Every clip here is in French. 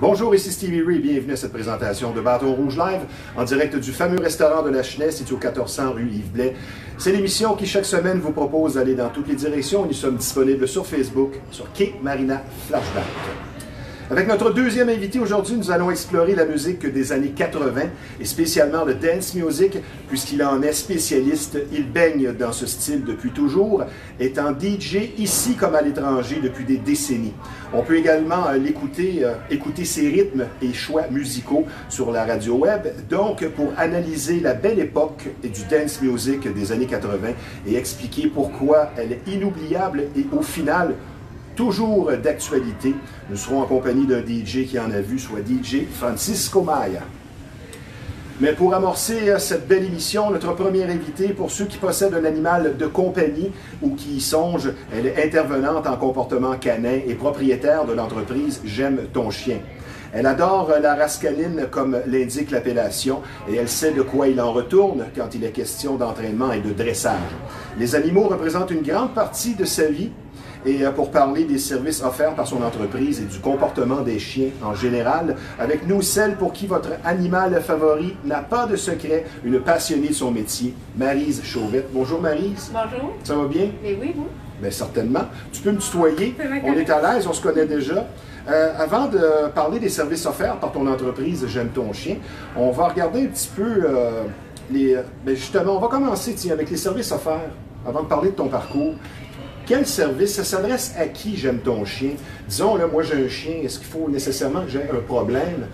Bonjour, ici Stevie Ray, bienvenue à cette présentation de Bâton Rouge Live, en direct du fameux restaurant de la Chenée, situé au 1400 rue Yves Blais. C'est l'émission qui, chaque semaine, vous propose d'aller dans toutes les directions. Nous sommes disponibles sur Facebook, sur Quai Marina Flashback. Avec notre deuxième invité aujourd'hui, nous allons explorer la musique des années 80 et spécialement le dance music, puisqu'il en est spécialiste. Il baigne dans ce style depuis toujours, étant DJ ici comme à l'étranger depuis des décennies. On peut également écouter ses rythmes et choix musicaux sur la radio web, donc pour analyser la belle époque du dance music des années 80 et expliquer pourquoi elle est inoubliable et au final, toujours d'actualité. Nous serons en compagnie d'un DJ qui en a vu, soit DJ Francisco Maya. Mais pour amorcer cette belle émission, notre première invitée, pour ceux qui possèdent un animal de compagnie ou qui y songent, elle est intervenante en comportement canin et propriétaire de l'entreprise J'aime ton chien. Elle adore la race canine comme l'indique l'appellation et elle sait de quoi il en retourne quand il est question d'entraînement et de dressage. Les animaux représentent une grande partie de sa vie. Et pour parler des services offerts par son entreprise et du comportement des chiens en général, avec nous, celle pour qui votre animal favori n'a pas de secret, une passionnée de son métier, Maryse Chauvette. Bonjour Maryse. Bonjour. Ça va bien? Mais oui, vous? Bien certainement. Tu peux me tutoyer, on est à l'aise, on se connaît déjà. Avant de parler des services offerts par ton entreprise J'aime ton chien, on va regarder un petit peu justement, on va commencer avec les services offerts, avant de parler de ton parcours. Quel service, ça s'adresse à qui J'aime ton chien? Disons, là, moi j'ai un chien, est-ce qu'il faut nécessairement que j'ai un problème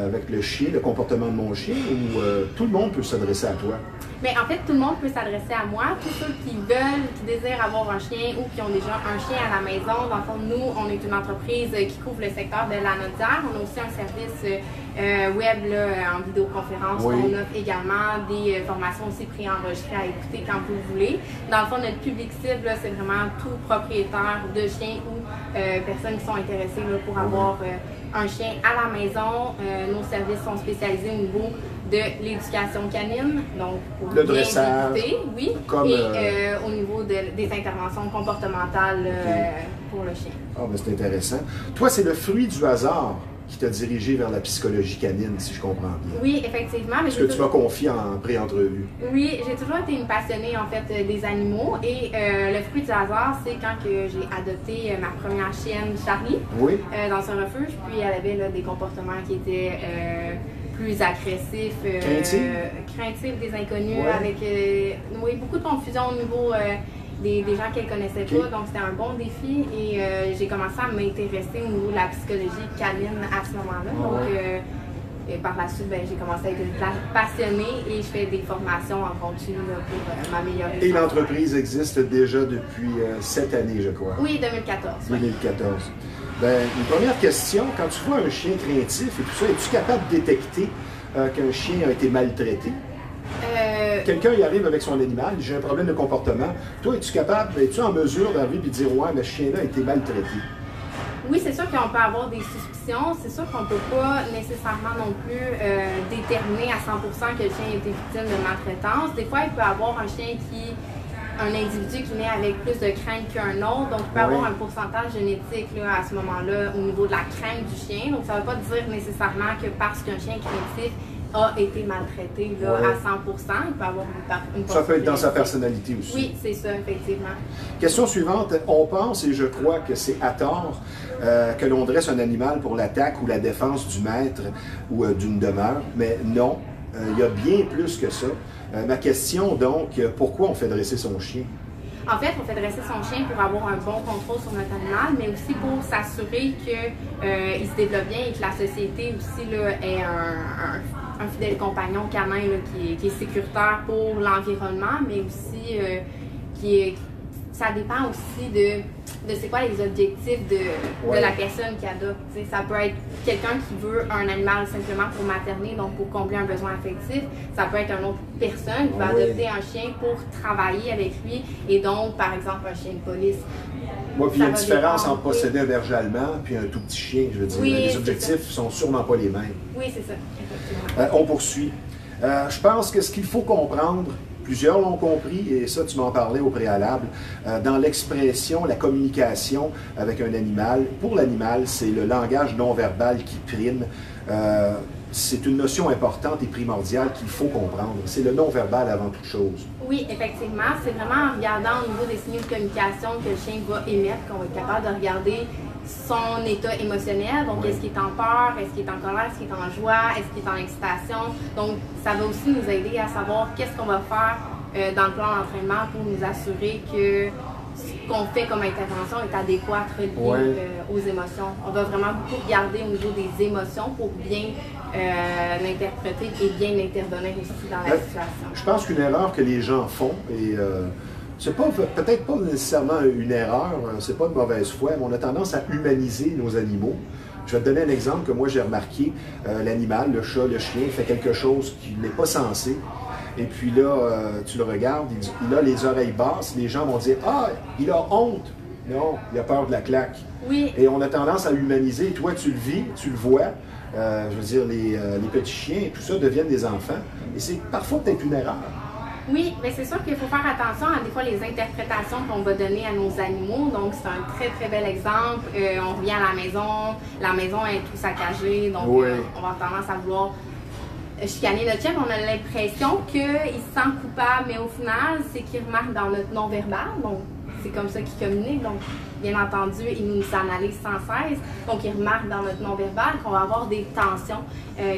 avec le chien, le comportement de mon chien, ou tout le monde peut s'adresser à toi? Mais en fait, tout le monde peut s'adresser à moi. Tous ceux qui veulent, qui désirent avoir un chien ou qui ont déjà un chien à la maison. Dans le fond, nous, on est une entreprise qui couvre le secteur de la Naudière. On a aussi un service web là, en vidéoconférence. Oui. On offre également des formations aussi préenregistrées à écouter quand vous voulez. Dans le fond, notre public cible, c'est vraiment tout propriétaire de chien ou personnes qui sont intéressées là, pour avoir un chien à la maison. Nos services sont spécialisés au niveau de l'éducation canine, donc pour le dressage, oui, comme, et au niveau des interventions comportementales pour le chien. Ah, mais c'est intéressant. Toi, c'est le fruit du hasard qui t'a dirigé vers la psychologie canine, si je comprends bien. Oui, effectivement. Mais ce que tu m'as confié en pré-entrevue. Oui, j'ai toujours été une passionnée en fait des animaux et le fruit du hasard, c'est quand que j'ai adopté ma première chienne, Charlie, dans un refuge, puis elle avait là, des comportements qui étaient plus agressifs, craintifs des inconnus, avec beaucoup de confusion au niveau des gens qu'elle ne connaissait pas, donc c'était un bon défi et j'ai commencé à m'intéresser au niveau de la psychologie canine à ce moment-là. Donc par la suite, j'ai commencé à être une passionnée et je fais des formations en continu là, pour m'améliorer. Et l'entreprise existe déjà depuis cette année, je crois. Oui, 2014. 2014. Ben, une première question, quand tu vois un chien craintif et tout ça, es-tu capable de détecter qu'un chien a été maltraité? Quelqu'un y arrive avec son animal, j'ai un problème de comportement. Toi, es-tu en mesure d'arriver et de dire « Ouais, mais ce chien-là a été maltraité ». Oui, c'est sûr qu'on peut avoir des suspicions. C'est sûr qu'on ne peut pas nécessairement non plus déterminer à 100% que le chien a été victime de maltraitance. Des fois, il peut y avoir un individu qui naît avec plus de crainte qu'un autre. Donc, il peut avoir un pourcentage génétique là, à ce moment-là au niveau de la crainte du chien. Donc, ça ne veut pas dire nécessairement que parce qu'un chien est craintif a été maltraité là, à 100%. Il peut avoir une ça peut être dans sa personnalité aussi. Oui, c'est ça, effectivement. Question suivante. On pense, et je crois que c'est à tort, que l'on dresse un animal pour l'attaque ou la défense du maître ou d'une demeure. Mais non, il y a bien plus que ça. Ma question, donc, pourquoi on fait dresser son chien? En fait, on fait dresser son chien pour avoir un bon contrôle sur notre animal, mais aussi pour s'assurer qu'il se développe bien et que la société aussi là, ait un fidèle compagnon canin là, qui est sécuritaire pour l'environnement, mais aussi ça dépend aussi de c'est quoi les objectifs de la personne qui adopte. T'sais, ça peut être quelqu'un qui veut un animal simplement pour materner, donc pour combler un besoin affectif. Ça peut être une autre personne qui va adopter un chien pour travailler avec lui et donc, par exemple, un chien de police. Oui, puis il y a une différence entre posséder un berger allemand puis un tout petit chien, je veux dire. Les objectifs ne sont sûrement pas les mêmes. Oui, c'est ça, effectivement. On poursuit. Je pense que ce qu'il faut comprendre, plusieurs l'ont compris, et ça, tu m'en parlais au préalable. Dans l'expression, la communication avec un animal, pour l'animal, c'est le langage non-verbal qui prime. C'est une notion importante et primordiale qu'il faut comprendre. C'est le non-verbal avant toute chose. Oui, effectivement. C'est vraiment en regardant au niveau des signaux de communication que le chien va émettre qu'on va être capable de regarder son état émotionnel. Donc, est-ce qu'il est en peur, est-ce qu'il est en colère, est-ce qu'il est en joie, est-ce qu'il est en excitation. Donc, ça va aussi nous aider à savoir qu'est-ce qu'on va faire dans le plan d'entraînement pour nous assurer que ce qu'on fait comme intervention est adéquat, relié aux émotions. On va vraiment beaucoup regarder au niveau des émotions pour bien l'interpréter et bien intervenir aussi dans la situation. Je pense qu'une erreur que les gens font, et c'est peut-être pas nécessairement une erreur, c'est pas de mauvaise foi, mais on a tendance à humaniser nos animaux. Je vais te donner un exemple que moi j'ai remarqué. L'animal, le chat, le chien, fait quelque chose qu'il n'est pas censé. Et puis là, tu le regardes, il a les oreilles basses, les gens vont dire « Ah, il a honte! » Non, il a peur de la claque. Oui. Et on a tendance à humaniser. Et toi, tu le vis, tu le vois. Je veux dire, les petits chiens et tout ça deviennent des enfants. Et c'est parfois peut-être une erreur. Oui, mais c'est sûr qu'il faut faire attention à des fois les interprétations qu'on va donner à nos animaux. Donc, c'est un très, très bel exemple. On revient à la maison est tout saccagée, donc on va avoir tendance à vouloir chicaner notre chien. On a l'impression qu'il se sent coupable, mais au final, c'est qu'il remarque dans notre non-verbal. Donc, c'est comme ça qu'il communique. Donc, bien entendu, il nous analyse sans cesse. Donc, il remarque dans notre non-verbal qu'on va avoir des tensions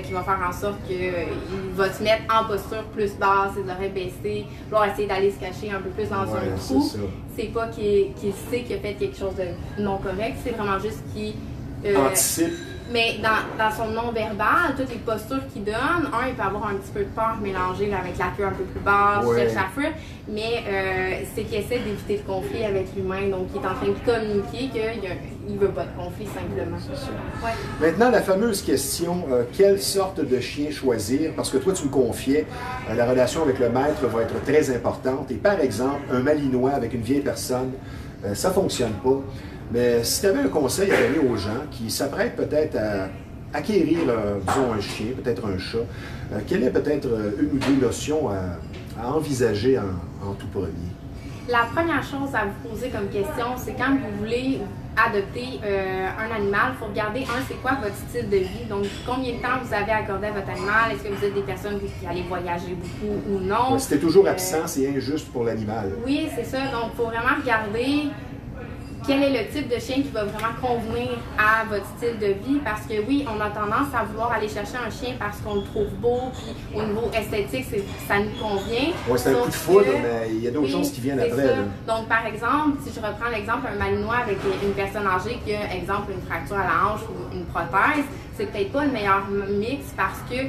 qui vont faire en sorte qu'il va se mettre en posture plus basse, ses oreilles baissées, vouloir essayer d'aller se cacher un peu plus dans un trou. C'est pas qu'il sait qu'il a fait quelque chose de non correct, c'est vraiment juste qu'il anticipe. Mais dans son non-verbal, toutes les postures qu'il donne, il peut avoir un petit peu de peur mélangée avec la queue un peu plus basse, cherche à fuir, mais c'est qu'il essaie d'éviter le conflit avec l'humain, donc il est en train de communiquer qu'il ne veut pas de conflit simplement. Maintenant, la fameuse question, quelle sorte de chien choisir? Parce que toi, tu me confiais, la relation avec le maître va être très importante, et par exemple, un malinois avec une vieille personne, ça ne fonctionne pas. Mais si tu avais un conseil à donner aux gens qui s'apprêtent peut-être à acquérir, disons, un chien, peut-être un chat, quelle est peut-être une ou deux notions à envisager en tout premier? La première chose à vous poser comme question, c'est quand vous voulez adopter un animal, il faut regarder, c'est quoi votre style de vie. Donc, combien de temps vous avez accordé à votre animal? Est-ce que vous êtes des personnes qui allez voyager beaucoup ou non? Si tu es toujours absent, c'est injuste pour l'animal. Oui, c'est ça. Donc, il faut vraiment regarder quel est le type de chien qui va vraiment convenir à votre style de vie, parce que oui, on a tendance à vouloir aller chercher un chien parce qu'on le trouve beau, puis au niveau esthétique, ça nous convient. Oui, c'est un coup de foudre, mais il y a d'autres choses qui viennent après. Là. Donc, par exemple, si je reprends l'exemple d'un malinois avec une personne âgée qui a, exemple, une fracture à la hanche ou une prothèse, c'est peut-être pas le meilleur mix parce que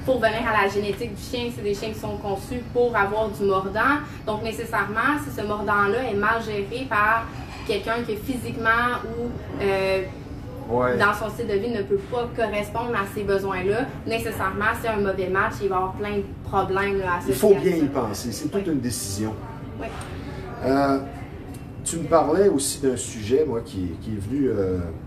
pour venir à la génétique du chien, c'est des chiens qui sont conçus pour avoir du mordant. Donc, nécessairement, si ce mordant-là est mal géré par quelqu'un qui physiquement ou dans son style de vie ne peut pas correspondre à ces besoins-là, nécessairement, c'est un mauvais match, il va y avoir plein de problèmes là, à ce Il faut bien y penser, c'est toute une décision. Oui. Tu me parlais aussi d'un sujet, moi, qui est venu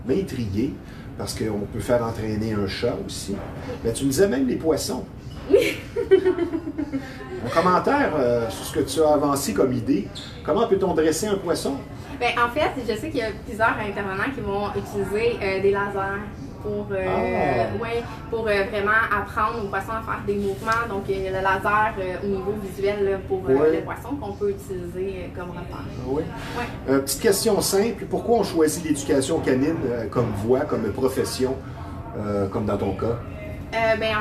m'intriguer, parce qu'on peut faire entraîner un chat aussi. Mais tu me disais même les poissons. Oui. Un commentaire sur ce que tu as avancé comme idée. Comment peut-on dresser un poisson? Bien, en fait, je sais qu'il y a plusieurs intervenants qui vont utiliser des lasers pour, pour vraiment apprendre aux poissons à faire des mouvements. Donc, le laser au niveau visuel là, pour le poisson qu'on peut utiliser comme repère. Oui. Petite question simple. Pourquoi on choisit l'éducation canine comme voie, comme profession, comme dans ton cas?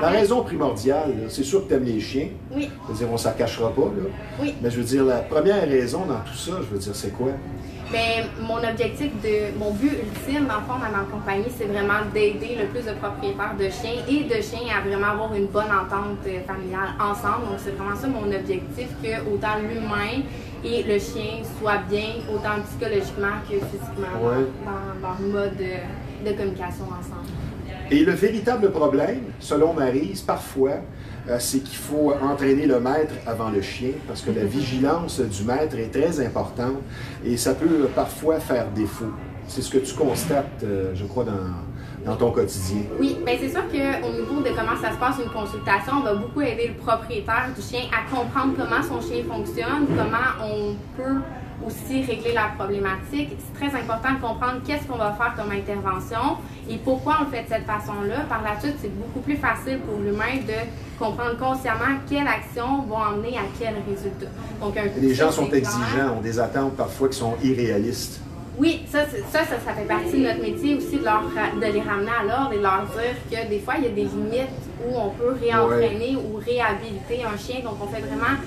La raison primordiale, c'est sûr que tu aimes les chiens. Oui. Je veux dire, on ne s'en cachera pas. Là. Oui. Mais je veux dire, la première raison dans tout ça, je veux dire, c'est quoi? Bien, mon but ultime, dans le fond, dans ma compagnie, c'est vraiment d'aider le plus de propriétaires de chiens et de chiens à vraiment avoir une bonne entente familiale ensemble. Donc, c'est vraiment ça mon objectif, que autant l'humain et le chien soient bien, autant psychologiquement que physiquement, dans le mode de communication ensemble. Et le véritable problème, selon Maryse, parfois, c'est qu'il faut entraîner le maître avant le chien, parce que la vigilance du maître est très importante et ça peut parfois faire défaut. C'est ce que tu constates, je crois, dans ton quotidien? Oui, bien c'est sûr qu'au niveau de comment ça se passe une consultation, on va beaucoup aider le propriétaire du chien à comprendre comment son chien fonctionne, comment on peut aussi régler la problématique. C'est très important de comprendre qu'est-ce qu'on va faire comme intervention et pourquoi on le fait de cette façon-là. Par la suite, c'est beaucoup plus facile pour l'humain de comprendre consciemment quelles actions vont emmener à quel résultat. Donc, les gens sont exigeants, ont des attentes parfois qui sont irréalistes. Oui, ça fait partie de notre métier aussi, de les ramener à l'ordre et de leur dire que des fois, il y a des limites où on peut réentraîner ou réhabiliter un chien. Donc, on fait vraiment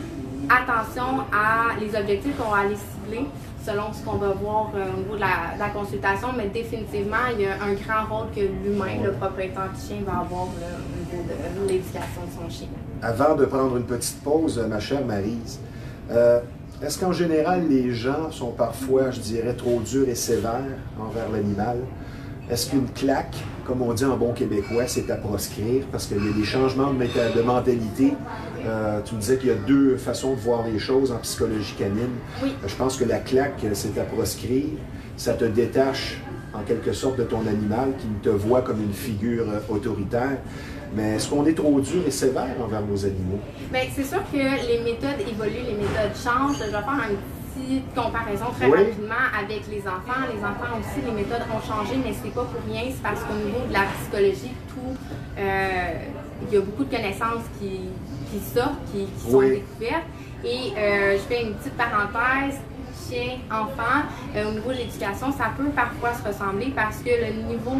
attention à les objectifs qu'on va aller cibler selon ce qu'on va voir au niveau de la consultation, mais définitivement, il y a un grand rôle que l'humain, le propriétaire du chien, va avoir au niveau de l'éducation de son chien. Avant de prendre une petite pause, ma chère Maryse, est-ce qu'en général, les gens sont parfois, je dirais, trop durs et sévères envers l'animal? Est-ce qu'une claque, comme on dit en bon québécois, c'est à proscrire? Parce qu'il y a des changements de mentalité. Tu me disais qu'il y a deux façons de voir les choses en psychologie canine. Oui. Je pense que la claque, c'est à proscrire. Ça te détache en quelque sorte de ton animal qui te voit comme une figure autoritaire. Mais est-ce qu'on est trop dur et sévère envers nos animaux? Bien, c'est sûr que les méthodes évoluent, les méthodes changent. Je vais faire une petite comparaison très rapidement avec les enfants. Les enfants aussi, les méthodes ont changé, mais c'est pas pour rien. C'est parce qu'au niveau de la psychologie, il y a beaucoup de connaissances qui sortent, qui sont découvertes. Et je fais une petite parenthèse. Chien, enfant, au niveau de l'éducation, ça peut parfois se ressembler parce que le niveau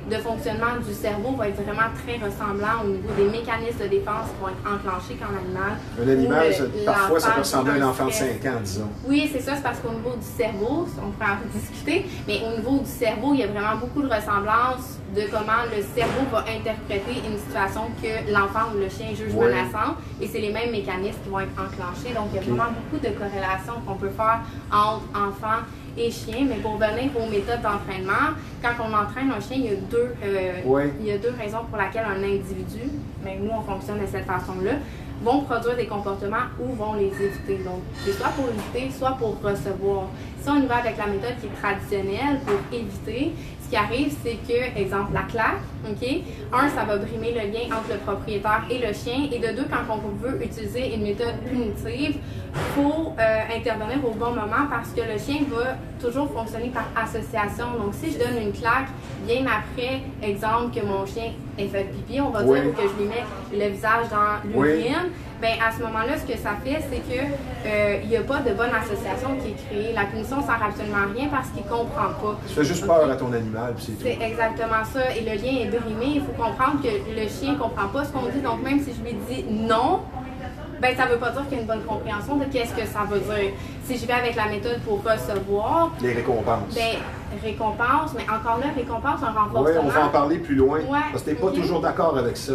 de fonctionnement du cerveau va être vraiment très ressemblant au niveau des mécanismes de défense qui vont être enclenchés quand l'animal. Un animal, parfois, ça peut ressembler à un enfant de 5 ans, disons. Oui, c'est ça, c'est parce qu'au niveau du cerveau, on pourrait en discuter, mais au niveau du cerveau, il y a vraiment beaucoup de ressemblances de comment le cerveau va interpréter une situation que l'enfant ou le chien juge menaçante, et c'est les mêmes mécanismes qui vont être enclenchés. Donc, il y a vraiment beaucoup de corrélations qu'on peut faire entre enfants et chien, mais pour venir aux méthodes d'entraînement, quand on entraîne un chien, il y a deux raisons pour lesquelles un individu, mais nous on fonctionne de cette façon-là, vont produire des comportements ou vont les éviter. Donc, c'est soit pour éviter, soit pour recevoir. Si on y va avec la méthode qui est traditionnelle pour éviter, ce qui arrive, c'est que, exemple, la claque, ça va brimer le lien entre le propriétaire et le chien. Et de deux, quand on veut utiliser une méthode punitive, il faut intervenir au bon moment parce que le chien va toujours fonctionner par association. Donc, si je donne une claque bien après, exemple, que mon chien ait fait pipi, on va dire, ou que je lui mets le visage dans l'urine, bien, à ce moment-là, ce que ça fait, c'est qu'il n'y a pas de bonne association qui est créée. La punition ne sert absolument rien parce qu'il ne comprend pas. Tu fais juste peur à ton animal, puis c'est tout. C'est exactement ça. Et le lien est brimé. Il faut comprendre que le chien ne comprend pas ce qu'on dit. Donc, même si je lui dis non, ben, ça ne veut pas dire qu'il y a une bonne compréhension de qu'est-ce que ça veut dire. Si je vais avec la méthode pour recevoir... Les récompenses. Ben, récompense, mais encore là, récompense, un renforcement. Oui, on va en parler plus loin. Parce que tu n'es pas toujours d'accord avec ça.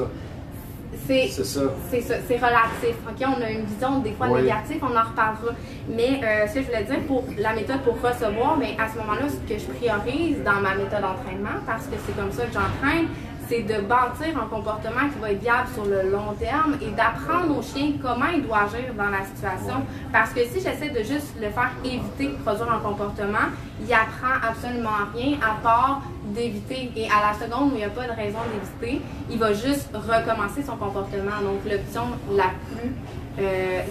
C'est ça. C'est relatif. On a une vision des fois négative, on en reparlera. Mais ce que je voulais dire pour la méthode pour recevoir, mais à ce moment-là, ce que je priorise dans ma méthode d'entraînement, parce que c'est comme ça que j'entraîne, c'est de bâtir un comportement qui va être viable sur le long terme et d'apprendre au chien comment il doit agir dans la situation. Parce que si j'essaie de juste le faire éviter de produire un comportement, il apprend absolument rien à part d'éviter. Et à la seconde où il n'y a pas de raison d'éviter, il va juste recommencer son comportement. Donc l'option la plus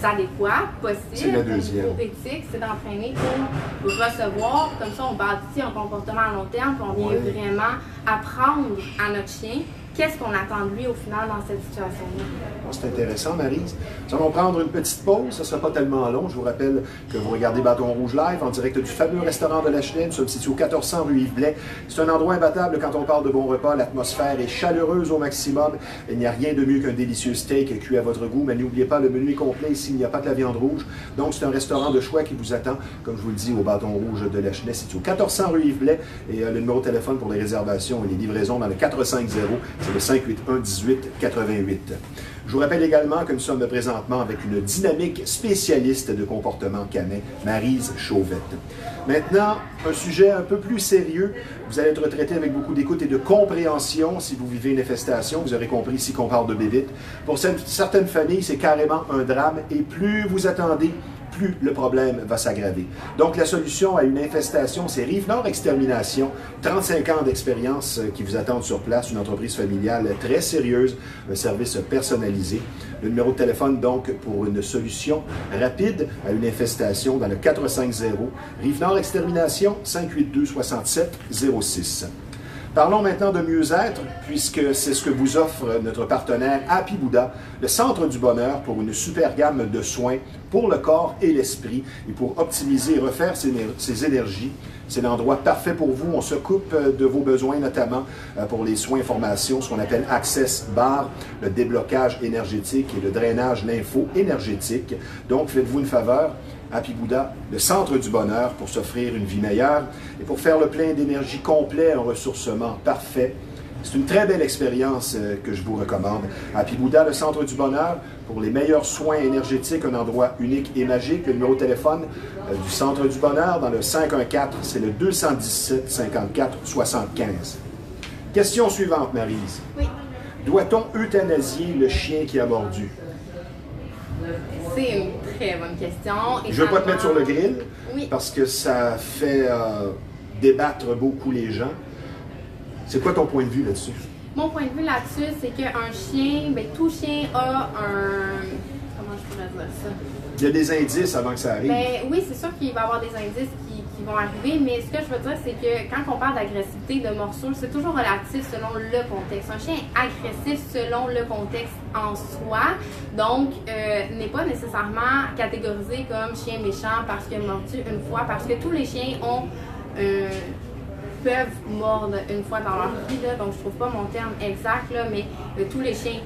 adéquate possible au niveau éthique, c'est d'entraîner pour recevoir. Comme ça, on bâtit un comportement à long terme, puis on vient vraiment apprendre à notre chien qu'est-ce qu'on attend de lui au final dans cette situation-là. C'est intéressant, Maryse. Nous allons prendre une petite pause, ce ne sera pas tellement long. Je vous rappelle que vous regardez Bâton Rouge Live en direct du fameux restaurant de la Chenelle. Nous sommes situés au 1400 rue Yves-Blais. C'est un endroit imbattable quand on parle de bon repas. L'atmosphère est chaleureuse au maximum. Il n'y a rien de mieux qu'un délicieux steak cuit à votre goût. Mais n'oubliez pas, le menu est complet ici. Il n'y a pas que la viande rouge. Donc, c'est un restaurant de choix qui vous attend, comme je vous le dis, au Bâton Rouge de la Chenelle. C'est au 1400 rue Yves-Blais. Et le numéro de téléphone pour les réservations et les livraisons dans le 450, c'est le 581 18 88. Je vous rappelle également que nous sommes présentement avec une dynamique spécialiste de comportement canin, Maryse Chauvette. Maintenant, un sujet un peu plus sérieux. Vous allez être traité avec beaucoup d'écoute et de compréhension si vous vivez une infestation. Vous aurez compris ici qu'on parle de bébites. Pour certaines familles, c'est carrément un drame. Et plus vous attendez, plus le problème va s'aggraver. Donc, la solution à une infestation, c'est Rive-Nord Extermination. 35 ans d'expérience qui vous attendent sur place, une entreprise familiale très sérieuse, un service personnalisé. Le numéro de téléphone, donc, pour une solution rapide à une infestation dans le 450 Rive-Nord Extermination, 582-6706. Parlons maintenant de mieux-être, puisque c'est ce que vous offre notre partenaire Happy Buddha, le Centre du Bonheur pour une super gamme de soins pour le corps et l'esprit et pour optimiser et refaire ses énergies. C'est l'endroit parfait pour vous. On s'occupe de vos besoins, notamment pour les soins et formations, ce qu'on appelle Access Bar, le déblocage énergétique et le drainage lympho-énergétique. Donc, faites-vous une faveur. Happy Buddha, le Centre du Bonheur pour s'offrir une vie meilleure et pour faire le plein d'énergie complet, un ressourcement parfait. C'est une très belle expérience que je vous recommande. Happy Buddha, le Centre du Bonheur, pour les meilleurs soins énergétiques, un endroit unique et magique. Le numéro de téléphone du Centre du Bonheur dans le 514, c'est le 217 54 75. Question suivante, Maryse. Oui. Doit-on euthanasier le chien qui a mordu? C'est une très bonne question. Je ne veux pas te mettre sur le grill, oui, parce que ça fait débattre beaucoup les gens. C'est quoi ton point de vue là-dessus? Mon point de vue là-dessus, c'est qu'un chien, bien, tout chien a un... Comment je pourrais dire ça? Il y a des indices avant que ça arrive. Bien, oui, c'est sûr qu'il va y avoir des indices qui vont arriver, mais ce que je veux dire, c'est que quand on parle d'agressivité, de morsure, c'est toujours relatif selon le contexte. Un chien est agressif selon le contexte en soi, donc n'est pas nécessairement catégorisé comme chien méchant parce qu'il a mordu une fois, parce que tous les chiens peuvent mordre une fois dans leur vie, là, donc je trouve pas mon terme exact, là, mais tous les chiens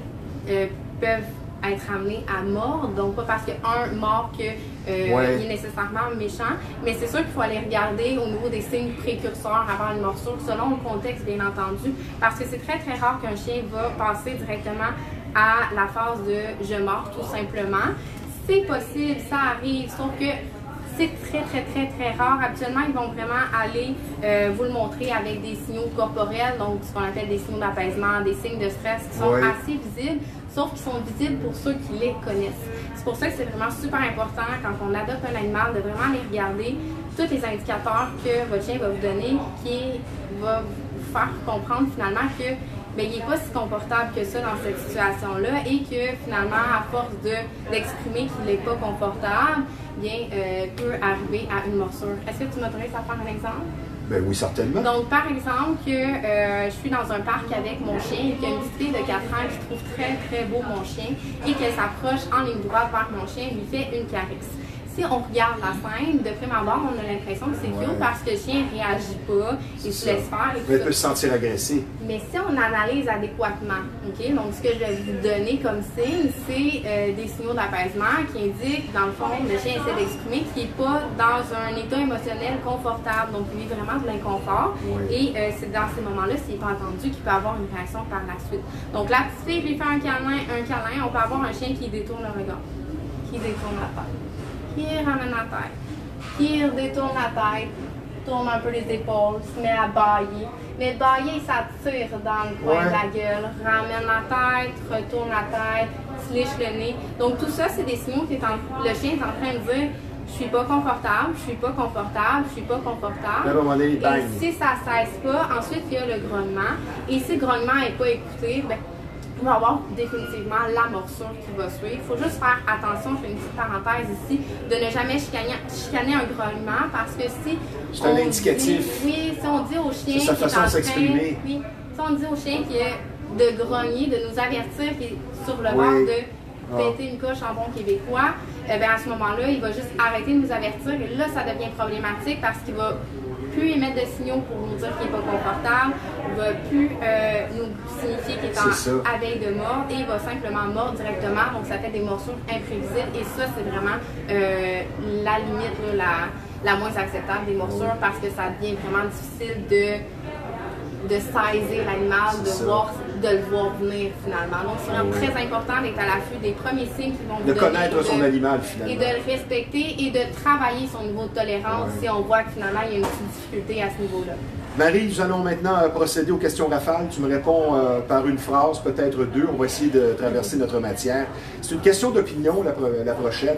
peuvent être amenés à mordre, donc pas parce qu'un mord que il est nécessairement méchant, mais c'est sûr qu'il faut aller regarder au niveau des signes précurseurs avant une morsure, selon le contexte bien entendu, parce que c'est très très rare qu'un chien va passer directement à la phase de « je mords » tout simplement. C'est possible, ça arrive, sauf que c'est très, très, très, très rare. Habituellement, ils vont vraiment aller vous le montrer avec des signaux corporels, donc ce qu'on appelle des signaux d'apaisement, des signes de stress qui sont assez visibles, sauf qu'ils sont visibles pour ceux qui les connaissent. C'est pour ça que c'est vraiment super important, quand on adopte un animal, de vraiment aller regarder tous les indicateurs que votre chien va vous donner, qui va vous faire comprendre finalement que bien, il n'est pas si confortable que ça dans cette situation-là et que finalement, à force d'exprimer qu'il n'est pas confortable, bien, peut arriver à une morsure. Est-ce que tu m'autorises à faire un exemple? Ben oui, certainement. Donc, par exemple, que je suis dans un parc avec mon chien et qu'il y a une petite fille de 4 ans qui trouve très, très beau mon chien et qu'elle s'approche en ligne droite vers mon chien et lui fait une caresse. Si on regarde la scène, de prime abord, on a l'impression que c'est cute parce que le chien ne réagit pas, il se laisse faire. Elle peut se sentir agressée. Mais si on analyse adéquatement, donc ce que je vais vous donner comme signe, c'est des signaux d'apaisement qui indiquent, dans le fond, le chien essaie d'exprimer qu'il n'est pas dans un état émotionnel confortable, donc il vit vraiment de l'inconfort. Et c'est dans ces moments-là, s'il n'est pas entendu, qu'il peut avoir une réaction par la suite. Donc la petite fille lui fait un câlin, on peut avoir un chien qui détourne le regard, qui détourne la tête, qui ramène la tête, qui détourne la tête, tourne un peu les épaules, se met à bâiller. Mais bâiller, ça tire dans le coin de la gueule, ramène la tête, retourne la tête, se liche le nez. Donc tout ça, c'est des signaux que le chien est en train de dire « je suis pas confortable, je suis pas confortable, je suis pas confortable ». Et si ça ne cesse pas, ensuite il y a le grognement. Et si le grognement n'est pas écouté, ben, il va y avoir définitivement la morsure qui va suivre. Il faut juste faire attention, je fais une petite parenthèse ici, de ne jamais chicaner un grognement parce que si c'est un indicatif. Si on dit au chien c'est sa façon de s'exprimer. Si on dit au chien de grogner, de nous avertir qu'il est sur le bord de péter une coche en bon québécois, à ce moment-là, il va juste arrêter de nous avertir et là, ça devient problématique parce qu'il va plus émettre de signaux pour nous dire qu'il n'est pas confortable, il va plus nous signifier qu'il est à veille de mordre et il va simplement mordre directement, donc ça fait des morsures imprévisibles et ça c'est vraiment la limite, la moins acceptable des morsures parce que ça devient vraiment difficile de saisir l'animal, de le voir venir finalement. Donc c'est vraiment très important d'être à l'affût des premiers signes qui vont vous donner. De connaître son animal finalement. Et de le respecter et de travailler son niveau de tolérance si on voit que finalement il y a une petite difficulté à ce niveau-là. Marie, nous allons maintenant procéder aux questions rafales. Tu me réponds par une phrase, peut-être deux. On va essayer de traverser notre matière. C'est une question d'opinion, la prochaine.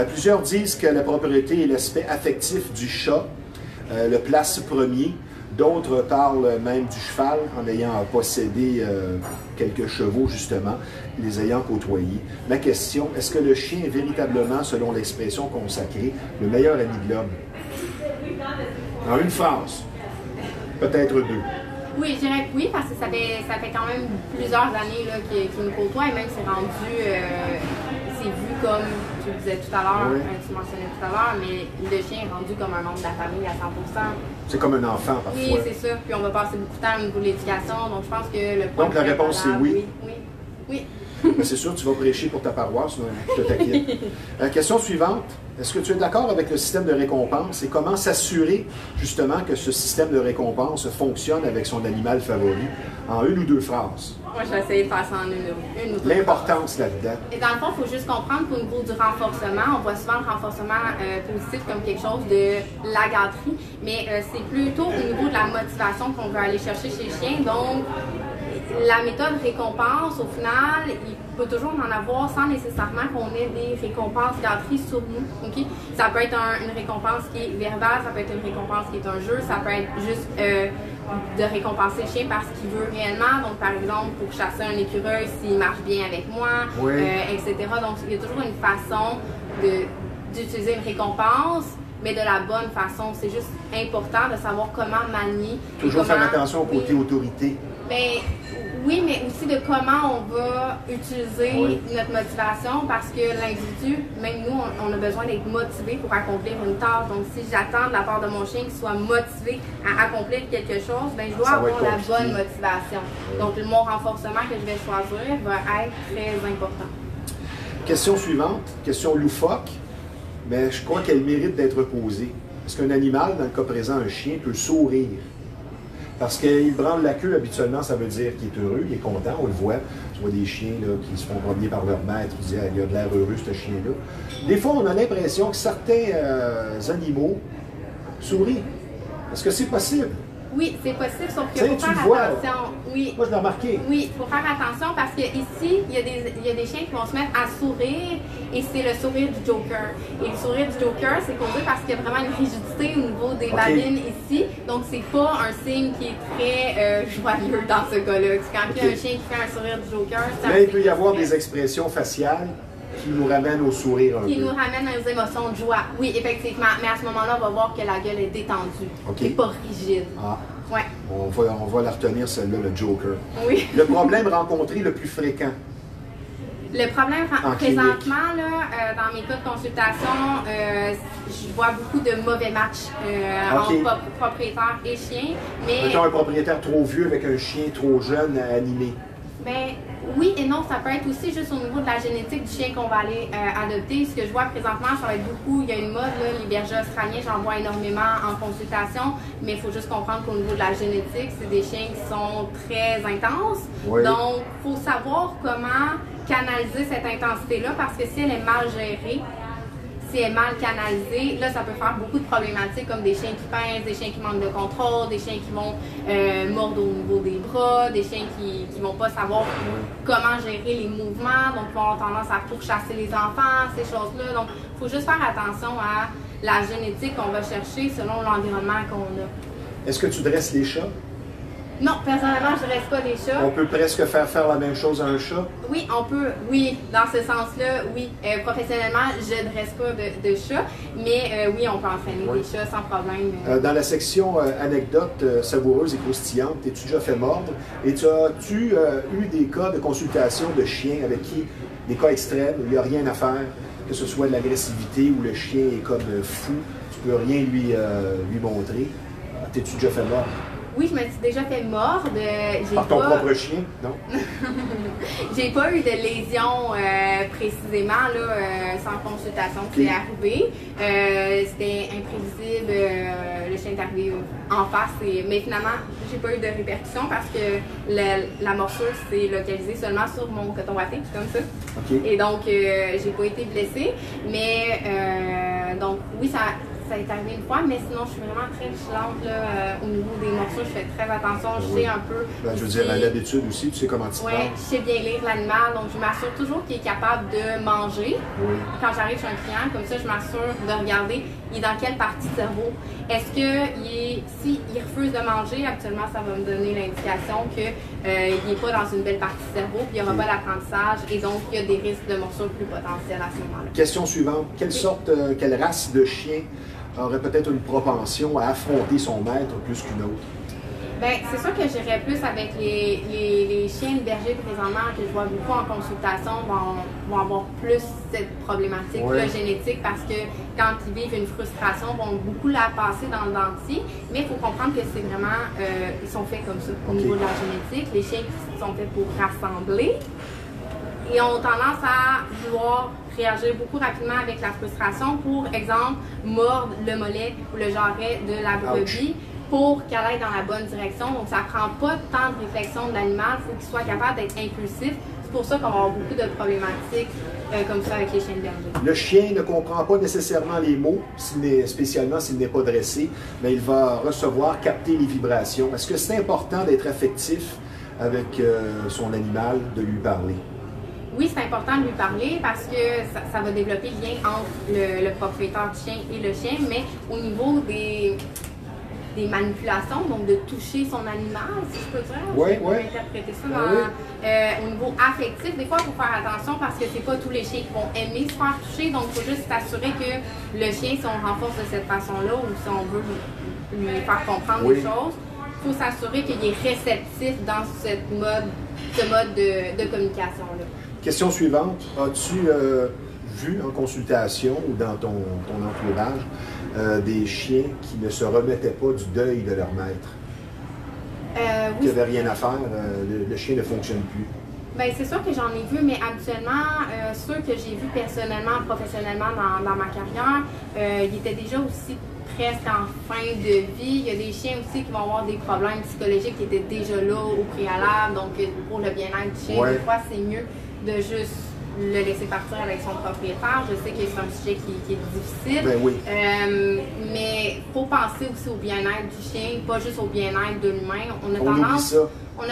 Plusieurs disent que la propriété et l'aspect affectif du chat le place premier. D'autres parlent même du cheval en ayant possédé quelques chevaux, justement, les ayant côtoyés. Ma question, est-ce que le chien est véritablement, selon l'expression consacrée, le meilleur ami de l'homme? En une phrase. Peut-être deux. Oui, je dirais que oui, parce que ça fait quand même plusieurs années qu'il nous côtoie et même c'est rendu, c'est vu comme, tu le disais tout à l'heure, oui. Tu mentionnais tout à l'heure, mais le chien est rendu comme un membre de la famille à 100%. C'est comme un enfant parfois. Oui, c'est ça. Puis on va passer beaucoup de temps au niveau de l'éducation, donc je pense que le point. Donc la réponse c'est oui. Oui. Mais c'est sûr, tu vas prêcher pour ta paroisse, je te taquine. Question suivante. Est-ce que tu es d'accord avec le système de récompense et comment s'assurer justement que ce système de récompense fonctionne avec son animal favori en une ou deux phrases? Moi, je vais essayer de faire ça en une ou deux. L'importance là-dedans. Et dans le fond, il faut juste comprendre qu'au niveau du renforcement, on voit souvent le renforcement positif comme quelque chose de la gâterie, mais c'est plutôt au niveau de la motivation qu'on veut aller chercher chez le chien. Donc, la méthode récompense, au final, il peut toujours en avoir sans nécessairement qu'on ait des récompenses gâteries sur nous. Okay? Ça peut être une récompense qui est verbale, ça peut être une récompense qui est un jeu, ça peut être juste de récompenser le chien parce qu'il veut réellement. Donc, par exemple, pour chasser un écureuil, s'il marche bien avec moi, oui. Etc. Donc, il y a toujours une façon d'utiliser une récompense, mais de la bonne façon. C'est juste important de savoir comment manier. Toujours faire attention au côté autorité. Ben, oui, mais aussi de comment on va utiliser notre motivation parce que l'individu, même nous, on a besoin d'être motivé pour accomplir une tâche. Donc, si j'attends de la part de mon chien qu'il soit motivé à accomplir quelque chose, ben, je dois avoir la bonne motivation. Donc, mon renforcement que je vais choisir va être très important. Question suivante, question loufoque, mais je crois qu'elle mérite d'être posée. Est-ce qu'un animal, dans le cas présent un chien, peut sourire? Parce qu'il branle la queue, habituellement, ça veut dire qu'il est heureux, il est content, on le voit. Tu vois des chiens là, qui se font promener par leur maître, tu dis, il a de l'air heureux, ce chien-là. Des fois, on a l'impression que certains animaux sourient. Est-ce que c'est possible? Oui, c'est possible, sauf qu'il faut faire attention. Oui. Moi, je l'ai remarqué. Oui, il faut faire attention parce qu'ici, il y a des chiens qui vont se mettre à sourire et c'est le sourire du Joker. Et le sourire du Joker, c'est causé parce qu'il y a vraiment une rigidité au niveau des babines ici. Donc, c'est pas un signe qui est très joyeux dans ce cas-là. Quand il y a un chien qui fait un sourire du Joker, ça. Mais il peut y avoir des expressions faciales qui nous ramènent au sourire un peu. Qui nous ramènent aux émotions de joie. Oui, effectivement. Mais à ce moment-là, on va voir que la gueule est détendue. Et pas rigide. Ah. Ouais. On va la retenir, celle-là, le Joker. Oui. Le problème rencontré le plus fréquent? Le problème, présentement, là, dans mes cas de consultation, je vois beaucoup de mauvais matchs entre propriétaires et chiens. Mettons un propriétaire trop vieux avec un chien trop jeune à animer. Ben, oui et non, ça peut être aussi juste au niveau de la génétique du chien qu'on va aller adopter. Ce que je vois présentement, ça va être beaucoup, il y a une mode, là, les bergers australiens, j'en vois énormément en consultation, mais il faut juste comprendre qu'au niveau de la génétique, c'est des chiens qui sont très intenses. Oui. Donc, il faut savoir comment canaliser cette intensité-là parce que si elle est mal gérée, si elle est mal canalisée, là, ça peut faire beaucoup de problématiques comme des chiens qui pincent, des chiens qui manquent de contrôle, des chiens qui vont mordre au niveau des bras, des chiens qui vont pas savoir comment gérer les mouvements, donc qui vont avoir tendance à pourchasser les enfants, ces choses-là. Donc, il faut juste faire attention à la génétique qu'on va chercher selon l'environnement qu'on a. Est-ce que tu dresses les chats? Non, personnellement, je ne dresse pas les chats. On peut presque faire la même chose à un chat? Oui, on peut. Oui, dans ce sens-là, oui. Professionnellement, je ne dresse pas de chats, mais oui, on peut entraîner des chats sans problème. Dans la section anecdotes savoureuses et croustillantes, t'es-tu déjà fait mordre? Et as-tu eu des cas de consultation de chiens avec qui, des cas extrêmes, où il n'y a rien à faire, que ce soit de l'agressivité ou le chien est comme fou, tu peux rien lui montrer? T'es-tu déjà fait mordre? Oui, je me suis déjà fait mordre. Par ton propre chien, non? J'ai pas eu de lésion précisément là, sans consultation. C'est arrivé. C'était imprévisible. Le chien est arrivé en face. Mais finalement, j'ai pas eu de répercussions parce que la morsure s'est localisée seulement sur mon coton watté, comme ça. Okay. Et donc, j'ai pas été blessée. Mais donc, oui, ça est arrivé une fois, mais sinon, je suis vraiment très vigilante au niveau des morceaux. Je fais très attention. Je sais un peu. Ben, je veux dire, à l'habitude aussi, tu sais comment tu parles. Oui, je sais bien lire l'animal, donc je m'assure toujours qu'il est capable de manger. Oui. Quand j'arrive chez un client, comme ça, je m'assure de regarder il est dans quelle partie de cerveau. Est-ce que s'il refuse de manger, habituellement, ça va me donner l'indication qu'il n'est pas dans une belle partie du cerveau, puis il n'y aura pas d'apprentissage, et donc il y a des risques de morsure plus potentiels à ce moment-là. Question suivante. Quelle race de chien aurait peut-être une propension à affronter son maître plus qu'une autre? Bien, c'est sûr que j'irais plus avec les chiens de berger présentement que je vois beaucoup en consultation vont avoir plus cette problématique-là génétique parce que quand ils vivent une frustration, vont beaucoup la passer dans le dentier. Mais il faut comprendre que c'est vraiment, ils sont faits comme ça au niveau de la génétique. Les chiens qui sont faits pour rassembler et ont tendance à vouloir réagir beaucoup rapidement avec la frustration pour, exemple, mordre le mollet ou le jarret de la brebis. Pour qu'elle aille dans la bonne direction. Donc, ça ne prend pas tant de réflexion de l'animal. Il faut qu'il soit capable d'être impulsif. C'est pour ça qu'on va avoir beaucoup de problématiques comme ça avec les chiens de berger. Le chien ne comprend pas nécessairement les mots, spécialement s'il n'est pas dressé, mais il va recevoir, capter les vibrations. Est-ce que c'est important d'être affectif avec son animal, de lui parler? Oui, c'est important de lui parler parce que ça va développer le lien entre le propriétaire du chien et le chien, mais au niveau des manipulations, donc de toucher son animal, si je peux dire. Je peux interpréter ça au niveau affectif. Des fois, il faut faire attention parce que c'est pas tous les chiens qui vont aimer se faire toucher, donc il faut juste s'assurer que le chien, si on renforce de cette façon-là ou si on veut lui faire comprendre des choses, il faut s'assurer qu'il est réceptif dans ce mode de communication-là. Question suivante. As-tu vu en consultation ou dans ton entourage des chiens qui ne se remettaient pas du deuil de leur maître? Oui. Qui n'avaient rien à faire, le chien ne fonctionne plus. Bien, c'est sûr que j'en ai vu, mais habituellement, ceux que j'ai vus personnellement, professionnellement dans ma carrière, ils étaient déjà aussi presque en fin de vie. Il y a des chiens aussi qui vont avoir des problèmes psychologiques qui étaient déjà là au préalable. Donc, pour le bien-être du chien, des fois, c'est mieux de juste le laisser partir avec son propriétaire. Je sais que c'est un sujet qui est difficile, mais il faut penser aussi au bien-être du chien, pas juste au bien-être de l'humain. On a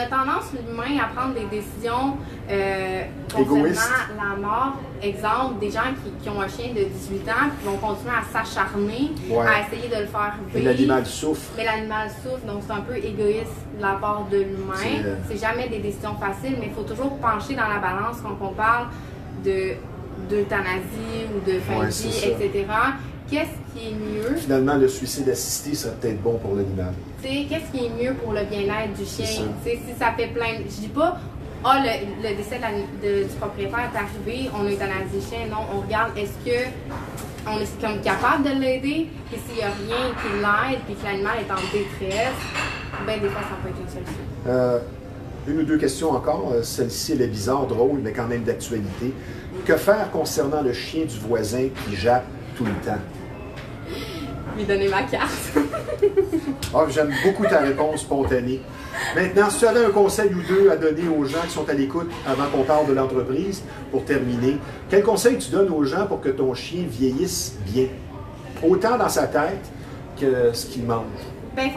tendance, l'humain, à prendre des décisions concernant la mort. Exemple, des gens qui ont un chien de 18 ans qui vont continuer à s'acharner, à essayer de le faire vivre. Mais l'animal souffre. Mais l'animal souffre, donc c'est un peu égoïste de la part de l'humain. C'est jamais des décisions faciles, mais il faut toujours pencher dans la balance quand on parle d'euthanasie ou de fin de vie, etc. Qu'est-ce qui est mieux? Finalement, le suicide assisté serait peut-être bon pour l'animal. Qu'est-ce qui est mieux pour le bien-être du chien? Si ça fait plein... Je dis pas, le décès du propriétaire est arrivé, on a euthanasié le chien. Non, on regarde, est-ce qu'on est comme capable de l'aider? Et s'il n'y a rien qui l'aide, puis que l'animal est en détresse, ben des fois, ça peut être une solution. Une ou deux questions encore. Celle-ci, elle est bizarre, drôle, mais quand même d'actualité. Que faire concernant le chien du voisin qui jappe tout le temps? Lui donner ma carte. J'aime beaucoup ta réponse spontanée. Maintenant, si tu avais un conseil ou deux à donner aux gens qui sont à l'écoute avant qu'on parle de l'entreprise, pour terminer, quel conseil tu donnes aux gens pour que ton chien vieillisse bien? Autant dans sa tête que ce qu'il mange. Bien, il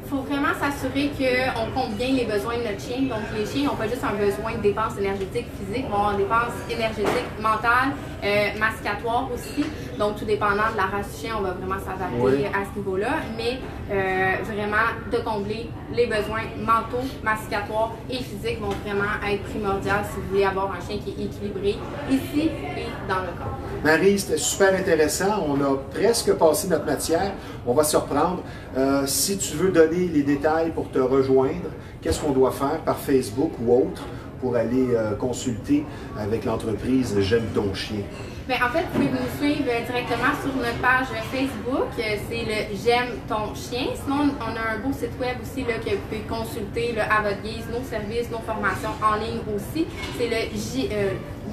faut vraiment s'assurer qu'on compte bien les besoins de notre chien. Donc, les chiens n'ont pas juste un besoin de dépenses énergétiques physiques, ils vont avoir des dépenses énergétiques, mentales, masticatoires aussi. Donc, tout dépendant de la race du chien, on va vraiment s'adapter à ce niveau-là. Mais vraiment, de combler les besoins mentaux, masticatoires et physiques vont vraiment être primordiaux si vous voulez avoir un chien qui est équilibré ici et dans le corps. Marie, c'était super intéressant. On a presque passé notre matière. On va se reprendre. Si tu veux donner les détails pour te rejoindre, qu'est-ce qu'on doit faire par Facebook ou autre pour aller consulter avec l'entreprise J'aime ton chien? Bien, en fait, vous pouvez nous suivre directement sur notre page Facebook. C'est le J'aime ton chien. Sinon, on a un beau site web aussi là, que vous pouvez consulter là, à votre guise, nos services, nos formations en ligne aussi. C'est le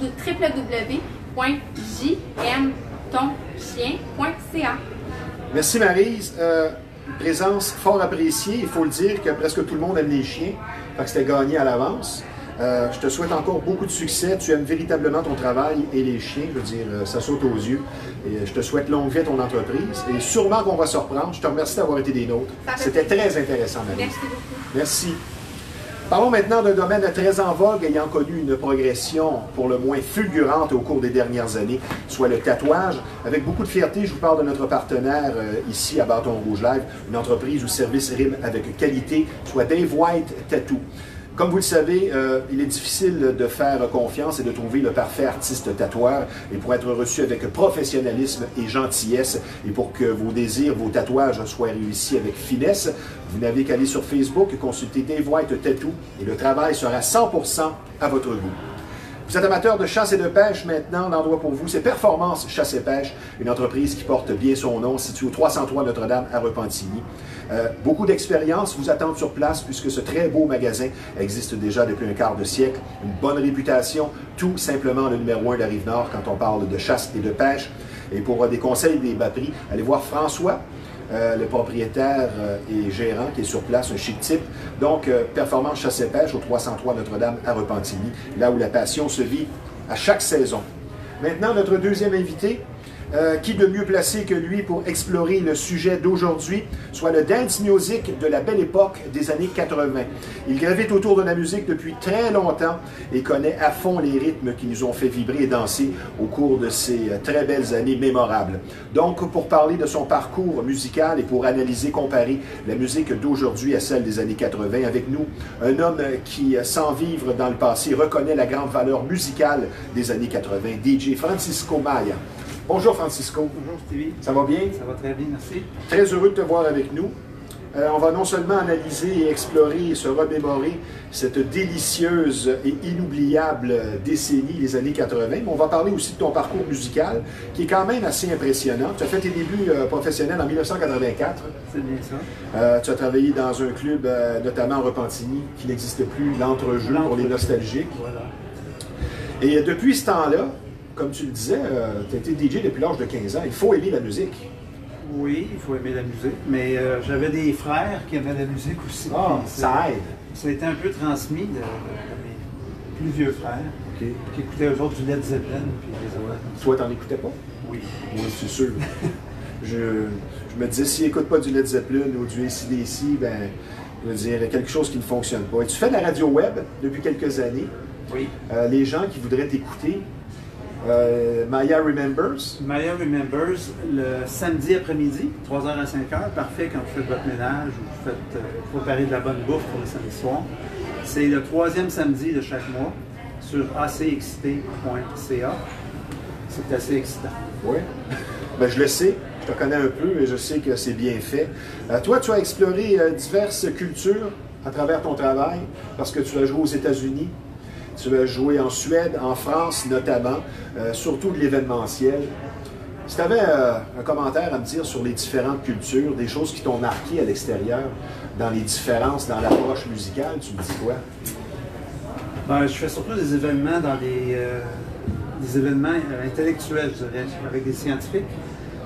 www.jmtonchien.ca. Merci Maryse. Présence fort appréciée. Il faut le dire que presque tout le monde aime les chiens. Fait que c'était gagné à l'avance. Je te souhaite encore beaucoup de succès. Tu aimes véritablement ton travail et les chiens. Je veux dire, ça saute aux yeux. Et je te souhaite longue vie à ton entreprise. Et sûrement qu'on va se reprendre. Je te remercie d'avoir été des nôtres. C'était très intéressant, Marie. Merci beaucoup. Merci. Parlons maintenant d'un domaine très en vogue ayant connu une progression pour le moins fulgurante au cours des dernières années, soit le tatouage. Avec beaucoup de fierté, je vous parle de notre partenaire ici à Bâton Rouge Live, une entreprise où service rime avec qualité, soit Dave White Tattoo. Comme vous le savez, il est difficile de faire confiance et de trouver le parfait artiste tatoueur. Et pour être reçu avec professionnalisme et gentillesse, et pour que vos désirs, vos tatouages soient réussis avec finesse, vous n'avez qu'à aller sur Facebook, consulter Dave White Tattoo et le travail sera 100% à votre goût. Vous êtes amateur de chasse et de pêche maintenant, l'endroit pour vous, c'est Performance Chasse et Pêche, une entreprise qui porte bien son nom, située au 303 Notre-Dame à Repentigny. Beaucoup d'expérience vous attendent sur place puisque ce très beau magasin existe déjà depuis un quart de siècle. Une bonne réputation, tout simplement le numéro 1 de la Rive-Nord quand on parle de chasse et de pêche. Et pour des conseils des bas prix, allez voir François, le propriétaire et gérant qui est sur place, un chic type. Donc, Performance Chasse et Pêche au 303 Notre-Dame à Repentigny, là où la passion se vit à chaque saison. Maintenant, notre deuxième invité, qui de mieux placé que lui pour explorer le sujet d'aujourd'hui, soit le dance music de la belle époque des années 80. Il gravite autour de la musique depuis très longtemps et connaît à fond les rythmes qui nous ont fait vibrer et danser au cours de ces très belles années mémorables. Donc, pour parler de son parcours musical et pour analyser, comparer la musique d'aujourd'hui à celle des années 80, avec nous, un homme qui, sans vivre dans le passé, reconnaît la grande valeur musicale des années 80, DJ Francisco Maya. Bonjour Francisco. Bonjour Stevie. Ça va bien? Ça va très bien, merci. Très heureux de te voir avec nous. On va non seulement analyser et explorer et se remémorer cette délicieuse et inoubliable décennie, les années 80, mais on va parler aussi de ton parcours musical, qui est quand même assez impressionnant. Tu as fait tes débuts professionnels en 1984. C'est bien ça. Tu as travaillé dans un club, notamment en Repentigny, qui n'existe plus, l'Entrejeu pour les nostalgiques. Voilà. Et depuis ce temps-là, comme tu le disais, tu as été DJ depuis l'âge de 15 ans. Il faut aimer la musique. Oui, il faut aimer la musique, mais j'avais des frères qui aimaient la musique aussi. Ah, ça aide. Ça a été un peu transmis de mes plus vieux frères, qui écoutaient eux autres du Led Zeppelin. Puis les autres. Toi, t'en écoutais pas? Oui. Moi, c'est sûr. je me disais, s'ils n'écoutent pas du Led Zeppelin ou du AC/DC, ben, je veux dire, quelque chose qui ne fonctionne pas. Et tu fais de la radio web depuis quelques années. Oui. Les gens qui voudraient t'écouter, Maya Remembers. Maya Remembers, le samedi après-midi, 3h à 5h, parfait quand vous faites votre ménage ou vous faites préparer de la bonne bouffe pour le samedi soir. C'est le 3e samedi de chaque mois sur acxp.ca. C'est assez excitant. Oui. Ben, je le sais, je te connais un peu et je sais que c'est bien fait. Toi, tu as exploré diverses cultures à travers ton travail parce que tu as joué aux États-Unis. Tu as joué en Suède, en France notamment, surtout de l'événementiel. Si tu avais un commentaire à me dire sur les différentes cultures, des choses qui t'ont marqué à l'extérieur, dans les différences, dans l'approche musicale, tu me dis quoi? Ben, je fais surtout des événements dans des événements intellectuels, je dirais, avec des scientifiques.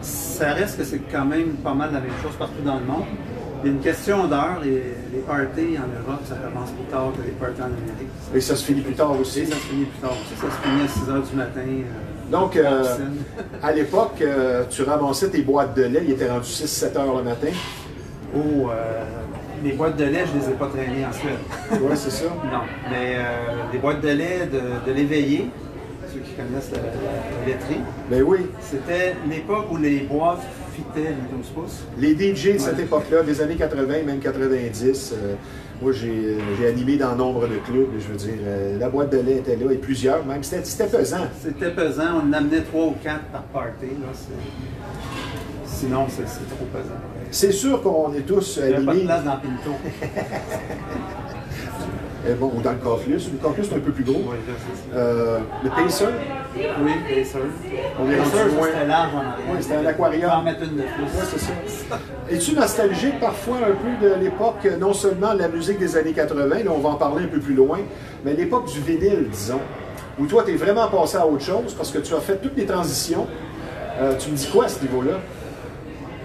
Ça reste que c'est quand même pas mal la même chose partout dans le monde. Il y a une question d'heure, les parties en Europe, ça commence plus tard que les parties en Amérique. Et ça se finit plus tard aussi? Et ça se finit plus tard aussi. Ça se finit à 6 h du matin. Donc, à l'époque, tu ramassais tes boîtes de lait, il était rendu 6-7 h le matin. Oh, les boîtes de lait, je ne les ai pas traînées en Suède. Oui, c'est ça? Non, mais les boîtes de lait de l'éveillé, ceux qui connaissent la laiterie. Ben oui. C'était l'époque où les boîtes fitaient le 12 pouces. Les DJ de cette époque-là, des années 80, même 90, moi j'ai animé dans nombre de clubs, je veux dire, la boîte de lait était là et plusieurs, même, c'était pesant. C'était pesant, on en amenait 3 ou 4 par party, là, sinon c'est trop pesant. C'est sûr qu'on est tous animés. Il n'y a pas de place dans Pinto. Bon, ou dans le Corpus. Le Corpus, c'est un peu plus gros. Oui, c'est ça. Le Pacer. Oui, le Pacer. On est rendu loin. C'était large en arrière. Oui, c'était un aquarium. On va en mettre une de plus. Oui, c'est ça. Es-tu nostalgique parfois un peu de l'époque, non seulement de la musique des années 80, là on va en parler un peu plus loin, mais l'époque du vinyle, disons, où toi, tu es vraiment passé à autre chose parce que tu as fait toutes les transitions. Tu me dis quoi à ce niveau-là?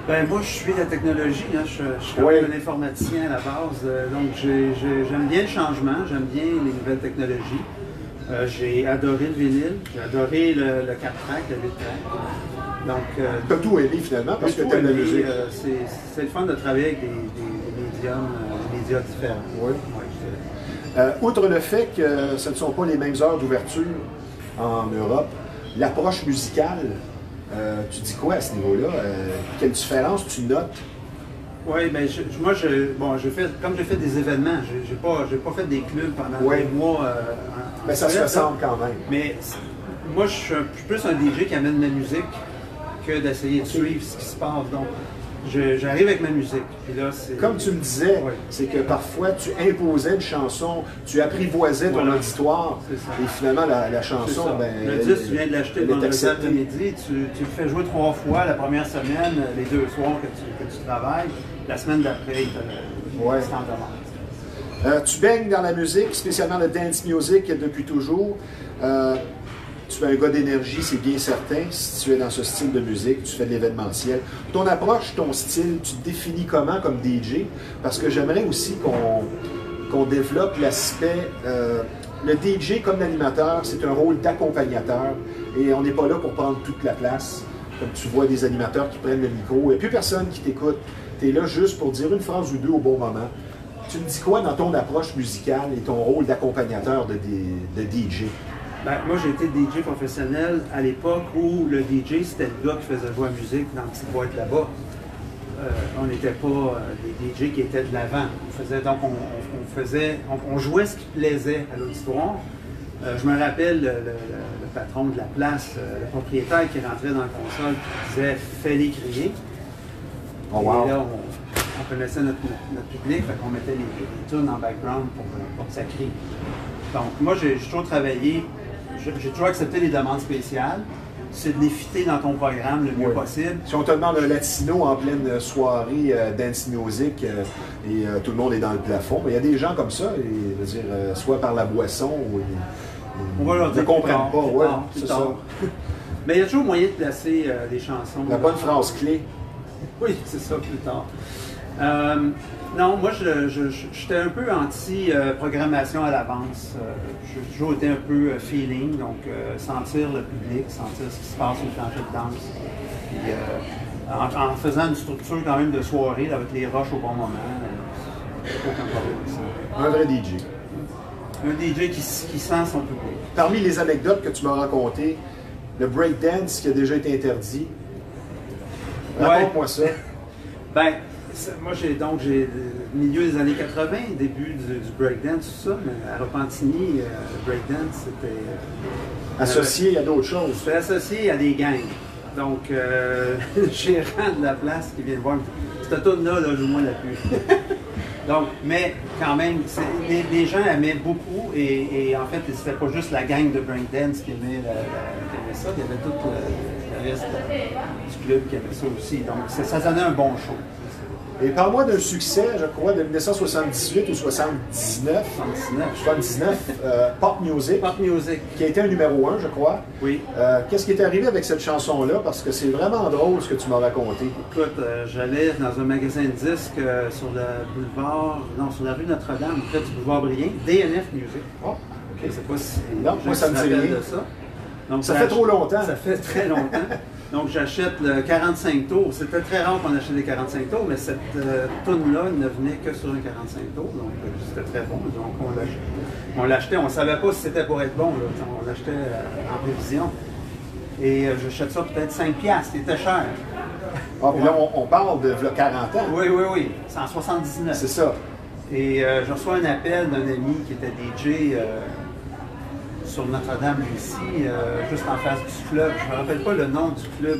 Ben, moi, je suis la technologie, hein. Je suis quand même un informaticien à la base, donc j'aime bien le changement, j'aime bien les nouvelles technologies. J'ai adoré le vinyle, j'ai adoré le 4-track, le 8-track. Donc, tu as tout aimé finalement parce que tu aimes la musique. C'est le fun de travailler avec des médias différents. Oui. Outre le fait que ce ne sont pas les mêmes heures d'ouverture en Europe, l'approche musicale, tu dis quoi à ce niveau-là? Quelle différence tu notes? Oui, bien, moi, comme j'ai fait des événements, j'ai pas fait des clubs pendant des mois. Mais ça se ressemble quand même. Mais moi, je suis plus un DJ qui amène ma musique que d'essayer de suivre ce qui se passe. Donc, j'arrive avec ma musique. Puis là, comme tu me disais, c'est que parfois tu imposais une chanson, tu apprivoisais ton auditoire, et finalement la chanson, ben, le disque, tu viens de l'acheter le vendredi après-midi, tu le fais jouer 3 fois la première semaine, les 2 soirs que tu travailles, la semaine d'après, c'est en demande. Tu baignes dans la musique, spécialement le dance music depuis toujours. Tu es un gars d'énergie, c'est bien certain. Si tu es dans ce style de musique, tu fais de l'événementiel. Ton approche, ton style, tu te définis comment comme DJ? Parce que j'aimerais aussi qu'on développe l'aspect... le DJ comme l'animateur, c'est un rôle d'accompagnateur. Et on n'est pas là pour prendre toute la place. Comme tu vois des animateurs qui prennent le micro. Il n'y a plus personne qui t'écoute. Tu es là juste pour dire une phrase ou deux au bon moment. Tu me dis quoi dans ton approche musicale et ton rôle d'accompagnateur de DJ? Ben, moi, j'ai été DJ professionnel à l'époque où le DJ, c'était le gars qui faisait jouer la musique dans une petite boîte là-bas. On n'était pas des DJ qui étaient de l'avant. On jouait ce qui plaisait à l'auditoire. Je me rappelle le patron de la place, le propriétaire qui rentrait dans le console qui disait « Fais-les crier ». Oh, wow. Et là, on connaissait notre public, fait qu'on mettait les tunes en background pour que ça crie. Donc, moi, j'ai toujours travaillé, j'ai toujours accepté les demandes spéciales. C'est de les fitter dans ton programme le mieux possible. Si on te demande un latino en pleine soirée dance music et tout le monde est dans le plafond, il y a des gens comme ça, et, je veux dire, soit par la boisson ou on va leur dire ne comprennent pas. C'est ça. Mais il y a toujours moyen de placer des chansons. La bonne phrase clé. Oui, c'est ça, plus tard. Non, moi, j'étais un peu anti-programmation à l'avance. J'ai toujours été un peu feeling, donc sentir le public, sentir ce qui se passe sur le plancher de danse. Puis, en faisant une structure quand même de soirée, avec les rushs au bon moment, aucun problème avec ça. Un vrai DJ. Un DJ qui sent son public. Parmi les anecdotes que tu m'as racontées, le breakdance qui a déjà été interdit, raconte-moi ça. Ben, moi, j'ai milieu des années 80, début du breakdance, tout ça, mais à Repentigny, le breakdance, c'était... associé à d'autres choses. C'était associé à des gangs. Donc, le gérant de la place qui vient voir, cette toune-là, joue-moi la pluie. Donc, mais quand même, les gens aimaient beaucoup, et en fait, c'était pas juste la gang de breakdance qui aimait ça, il y avait tout le reste du club qui aimait ça aussi. Donc, ça donnait un bon show. Et parle-moi d'un succès, je crois, de 1978 ou 79, Pop Music. Pop Music. Qui a été un numéro 1, je crois. Oui. Qu'est-ce qui est arrivé avec cette chanson-là? Parce que c'est vraiment drôle ce que tu m'as raconté. Écoute, j'allais dans un magasin de disques sur la rue Notre-Dame, près du boulevard Brien, DNF Music. Oh, OK. Je ne sais pas si moi, ça me dit rien. de ça. Donc, ça fait trop longtemps. Ça fait très longtemps. Donc, j'achète le 45 tours. C'était très rare qu'on achète des 45 tours, mais cette toune-là ne venait que sur un 45 tours. Donc, c'était très bon. Donc, on l'achetait. On ne savait pas si c'était pour être bon. Là. On l'achetait en prévision. Et j'achète ça peut-être 5$. C'était cher. Ah, puis là, on parle de 40 ans. Oui. C'est en 79. C'est ça. Et je reçois un appel d'un ami qui était DJ sur Notre-Dame ici, juste en face du fleuve. Je ne me rappelle pas le nom du club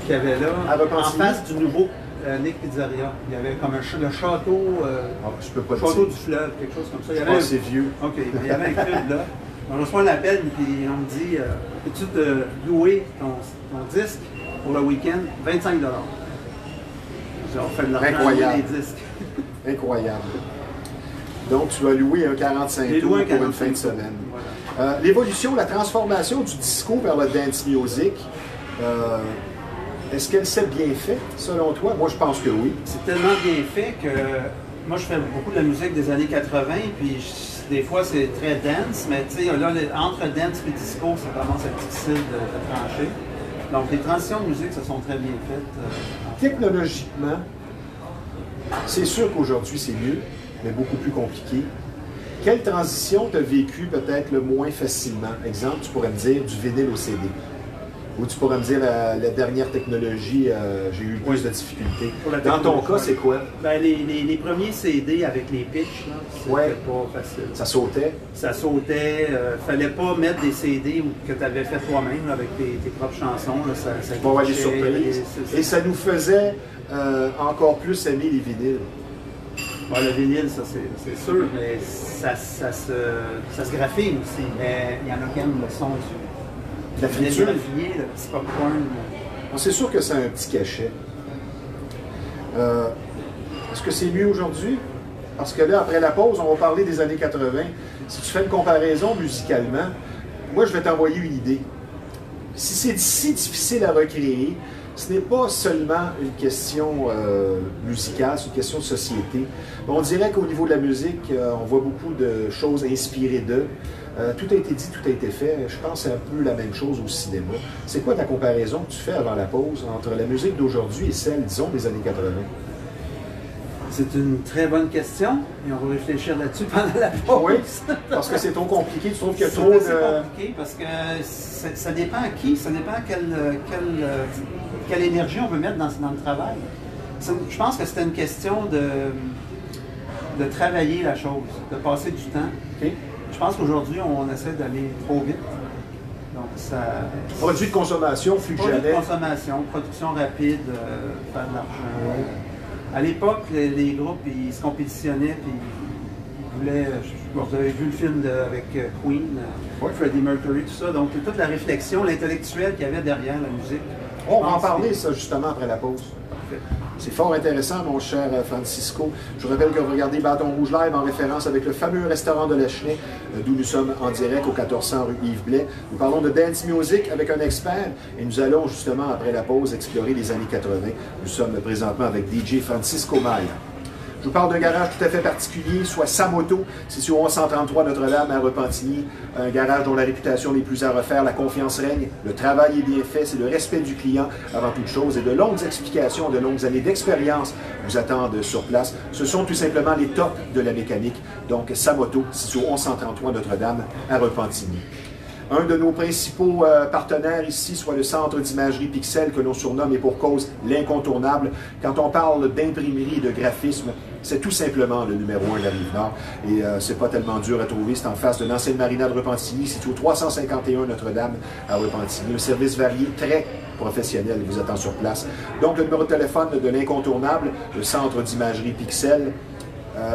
qu'il y avait là. En face du nouveau Nick Pizzeria. Il y avait comme le château, château du fleuve, quelque chose comme ça. C'est vieux. OK, il y avait un club là. On reçoit un appel et on me dit peux-tu te louer ton disque pour le week-end? 25$. On fait de l'argent avec les disques. Incroyable. Donc, tu as loué un 45 tours pour une fin de semaine. Voilà. L'évolution, la transformation du disco vers le dance music, Est-ce qu'elle s'est bien fait, selon toi? Moi, je pense que oui. C'est tellement bien fait que moi, je fais beaucoup de la musique des années 80, puis des fois, c'est très dance, mais tu sais, là, entre dance et disco, ça commence à être difficile de trancher. Donc, les transitions de musique, ça sont très bien faites. Technologiquement, c'est sûr qu'aujourd'hui, c'est mieux, mais beaucoup plus compliqué. Quelle transition tu as vécu peut-être le moins facilement? Exemple, tu pourrais me dire du vinyle au CD. Ou tu pourrais me dire la dernière technologie, j'ai eu plus de difficultés. Dans ton cas, c'est quoi? Ben, les premiers CD avec les pitchs, c'était pas facile. Ça sautait? Ça sautait. Fallait pas mettre des CD que tu avais fait toi-même avec tes propres chansons. Là, ça bon, les surprises. Et ça nous faisait encore plus aimer les vinyles. Ouais, le vinyle, ça c'est sûr, mais ça se graphine aussi. Mais il y en a quand même le son du... La friture? Le petit popcorn. C'est sûr que c'est un petit cachet. Est-ce que c'est mieux aujourd'hui? Parce que là, après la pause, on va parler des années 80. Si tu fais une comparaison musicalement, moi, je vais t'envoyer une idée. Si c'est si difficile à recréer, ce n'est pas seulement une question musicale, c'est une question de société. On dirait qu'au niveau de la musique, on voit beaucoup de choses inspirées d'eux. Tout a été dit, tout a été fait. Je pense que c'est un peu la même chose au cinéma. C'est quoi ta comparaison que tu fais avant la pause entre la musique d'aujourd'hui et celle, disons, des années 80? C'est une très bonne question et on va réfléchir là-dessus pendant la pause. Oui, parce que c'est trop compliqué. Tu trouves qu'il y a trop de... C'est compliqué parce que ça dépend à qui, ça dépend à quelle énergie on veut mettre dans le travail. Je pense que c'est une question de travailler la chose, de passer du temps. Okay. Je pense qu'aujourd'hui, on essaie d'aller trop vite. Donc, ça... Produit de consommation, plus que jamais. Produit de consommation, production rapide, faire de l'argent. À l'époque, les groupes, ils se compétitionnaient, puis ils voulaient... Vous avez vu le film avec Queen, Freddie Mercury, tout ça. Donc, toute la réflexion, l'intellectuel qu'il y avait derrière la musique. On va en parler, ça, justement, après la pause. Parfait. C'est fort intéressant, mon cher Francisco. Je vous rappelle que vous regardez Bâton Rouge Live en référence avec le fameux restaurant de la Chenée, d'où nous sommes en direct au 1400 rue Yves Blais. Nous parlons de dance music avec un expert et nous allons justement, après la pause, explorer les années 80. Nous sommes présentement avec DJ Francisco Maia. Je vous parle d'un garage tout à fait particulier, soit Samoto, situé au 1133 Notre-Dame à Repentigny. Un garage dont la réputation n'est plus à refaire, la confiance règne, le travail est bien fait, c'est le respect du client avant toute chose et de longues explications, de longues années d'expérience vous attendent sur place. Ce sont tout simplement les tops de la mécanique. Donc Samoto, situé au 1133 Notre-Dame à Repentigny. Un de nos principaux partenaires ici, soit le Centre d'imagerie Pixel, que l'on surnomme et pour cause l'incontournable. Quand on parle d'imprimerie et de graphisme, c'est tout simplement le numéro 1 de la Rive-Nord. Et c'est pas tellement dur à trouver. C'est en face de l'ancienne marina de Repentigny, situé au 351 Notre-Dame à Repentigny. Un service varié, très professionnel vous attend sur place. Donc le numéro de téléphone de l'incontournable, le Centre d'imagerie Pixel,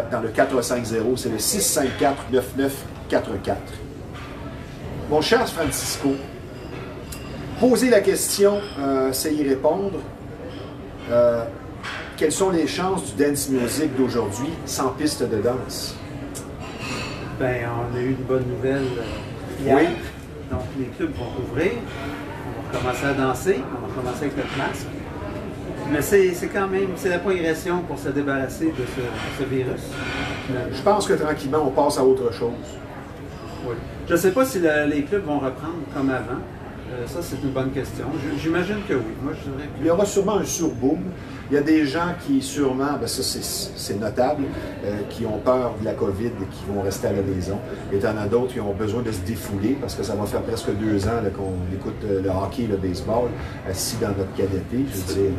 dans le 450, c'est le 654-9944. Mon cher Francisco, poser la question, c'est y répondre. Quelles sont les chances du dance music d'aujourd'hui sans piste de danse? Ben, on a eu une bonne nouvelle hier. Oui. Donc, les clubs vont ouvrir. On va commencer à danser. On va commencer avec notre masque. Mais c'est quand même, c'est la progression pour se débarrasser de ce virus. Je pense que tranquillement, on passe à autre chose. Oui. Je ne sais pas si les clubs vont reprendre comme avant. Ça, c'est une bonne question. J'imagine que oui. Moi, je dirais que... Il y aura sûrement un surboom. Il y a des gens qui, sûrement, ben ça c'est notable, qui ont peur de la COVID et qui vont rester à la maison. Et il y en a d'autres qui ont besoin de se défouler parce que ça va faire presque 2 ans qu'on écoute le hockey, le baseball, assis dans notre canapé. Je veux dire.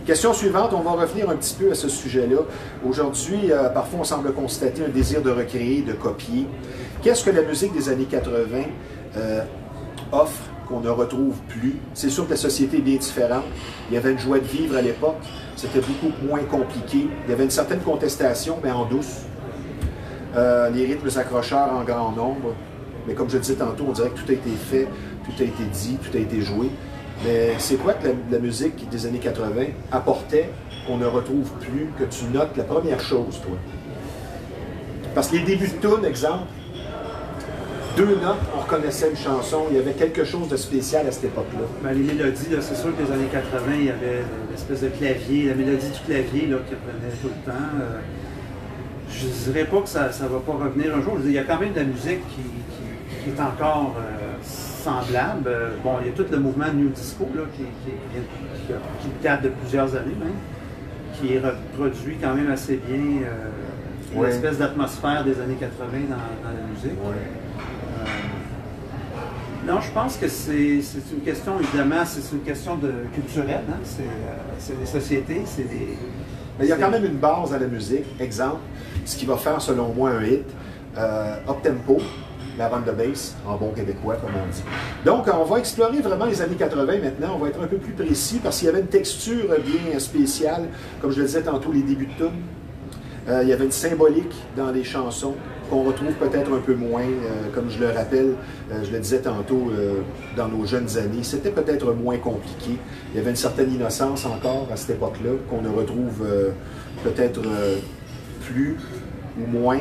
Question suivante, on va revenir un petit peu à ce sujet-là. Aujourd'hui, parfois, on semble constater un désir de recréer, de copier. Qu'est-ce que la musique des années 80 offre qu'on ne retrouve plus? C'est sûr que la société est bien différente. Il y avait une joie de vivre à l'époque. C'était beaucoup moins compliqué. Il y avait une certaine contestation, mais en douce. Les rythmes accrocheurs en grand nombre. Mais comme je le disais tantôt, on dirait que tout a été fait, tout a été dit, tout a été joué. Mais c'est quoi que la musique des années 80 apportait qu'on ne retrouve plus, que tu notes la première chose, toi? Parce que les débuts de tune, exemple, 2 notes, on reconnaissait une chanson. Il y avait quelque chose de spécial à cette époque-là. Ben, les mélodies, c'est sûr que les années 80, il y avait l'espèce de clavier, la mélodie du clavier là, qui revenait tout le temps. Je ne dirais pas que ça ne va pas revenir un jour. Il y a quand même de la musique qui est encore semblable. Bon, il y a tout le mouvement New Disco là, qui date de plusieurs années même, qui reproduit quand même assez bien l'espèce d'atmosphère des années 80 dans la musique. Non, je pense que c'est une question, évidemment, c'est une question culturelle. Hein? C'est des sociétés, c'est des... Mais il y a quand même une base à la musique. Exemple, ce qui va faire, selon moi, un hit, up-tempo, la run de bass, en bon québécois, comme on dit. Donc, on va explorer vraiment les années 80 maintenant. On va être un peu plus précis parce qu'il y avait une texture bien spéciale. Comme je le disais tantôt, les débuts de tune. Il y avait une symbolique dans les chansons qu'on retrouve peut-être un peu moins, comme je le rappelle, je le disais tantôt, dans nos jeunes années. C'était peut-être moins compliqué. Il y avait une certaine innocence encore à cette époque-là, qu'on ne retrouve peut-être plus ou moins.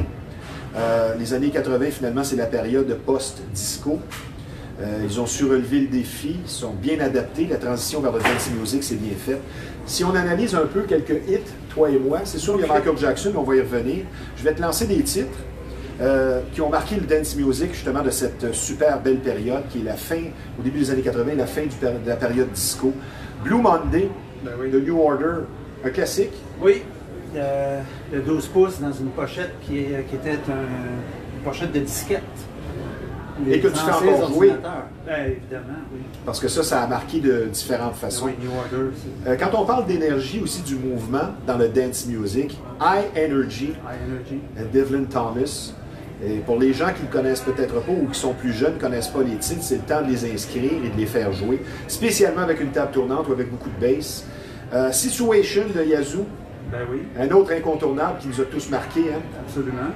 Les années 80, finalement, c'est la période post-disco. Ils ont su relever le défi, ils sont bien adaptés. La transition vers le dance music, c'est bien fait. Si on analyse un peu quelques hits, toi et moi, c'est sûr, il y a Michael Jackson, on va y revenir. Je vais te lancer des titres qui ont marqué le dance music, justement, de cette super belle période, qui est la fin, au début des années 80, la fin de la période disco. Blue Monday, de New Order, un classique. Oui, le 12 pouces dans une pochette qui était une pochette de disquette. Et que tu fais encore jouer. Évidemment, oui. Parce que ça a marqué de différentes façons. Oui, New Order. Quand on parle d'énergie aussi du mouvement dans le dance music, High Energy, Devlin Thomas. Et pour les gens qui ne le connaissent peut-être pas ou qui sont plus jeunes, ne connaissent pas les titres, c'est le temps de les inscrire et de les faire jouer, spécialement avec une table tournante ou avec beaucoup de bass. Situation de Yazoo, un autre incontournable qui nous a tous marqués. Hein? Absolument.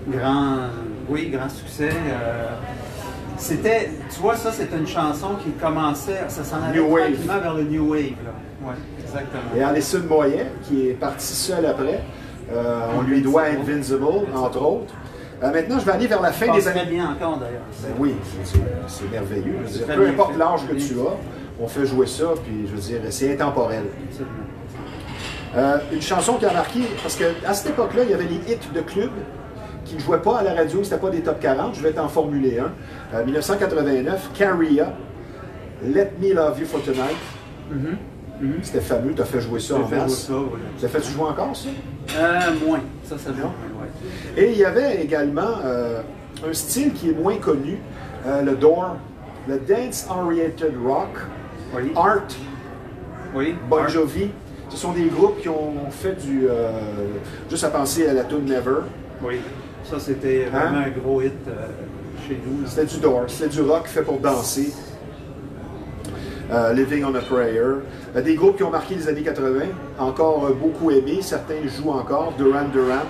Grand succès. Tu vois, ça, c'est une chanson qui commençait, ça s'en allait tranquillement vers le New Wave. Oui, exactement. Et Alison Moyet, qui est partie seule après, on lui doit Invincible, entre autres. Maintenant, je vais aller vers la fin des années... très bien encore, d'ailleurs. Ben oui, c'est merveilleux. Je veux dire, peu importe l'âge que tu as, on fait jouer ça, puis je veux dire, c'est intemporel. Une chanson qui a marqué, parce qu'à cette époque-là, il y avait les hits de club qui ne jouaient pas à la radio, c'était pas des top 40, je vais t'en formuler un. 1989, Caria, Let Me Love You for Tonight. C'était fameux, tu as fait jouer ça en masse. Tu as fait jouer encore ça? Moins, ça joue. Et il y avait également un style qui est moins connu, le Door, le Dance Oriented Rock, Art, Bon Jovi. Ce sont des groupes qui ont fait du... juste à penser à la tune Never. Oui, ça c'était vraiment un gros hit chez nous. C'était du Door, c'était du rock fait pour danser. Living on a Prayer. Des groupes qui ont marqué les années 80, encore beaucoup aimés, certains jouent encore. Duran Duran.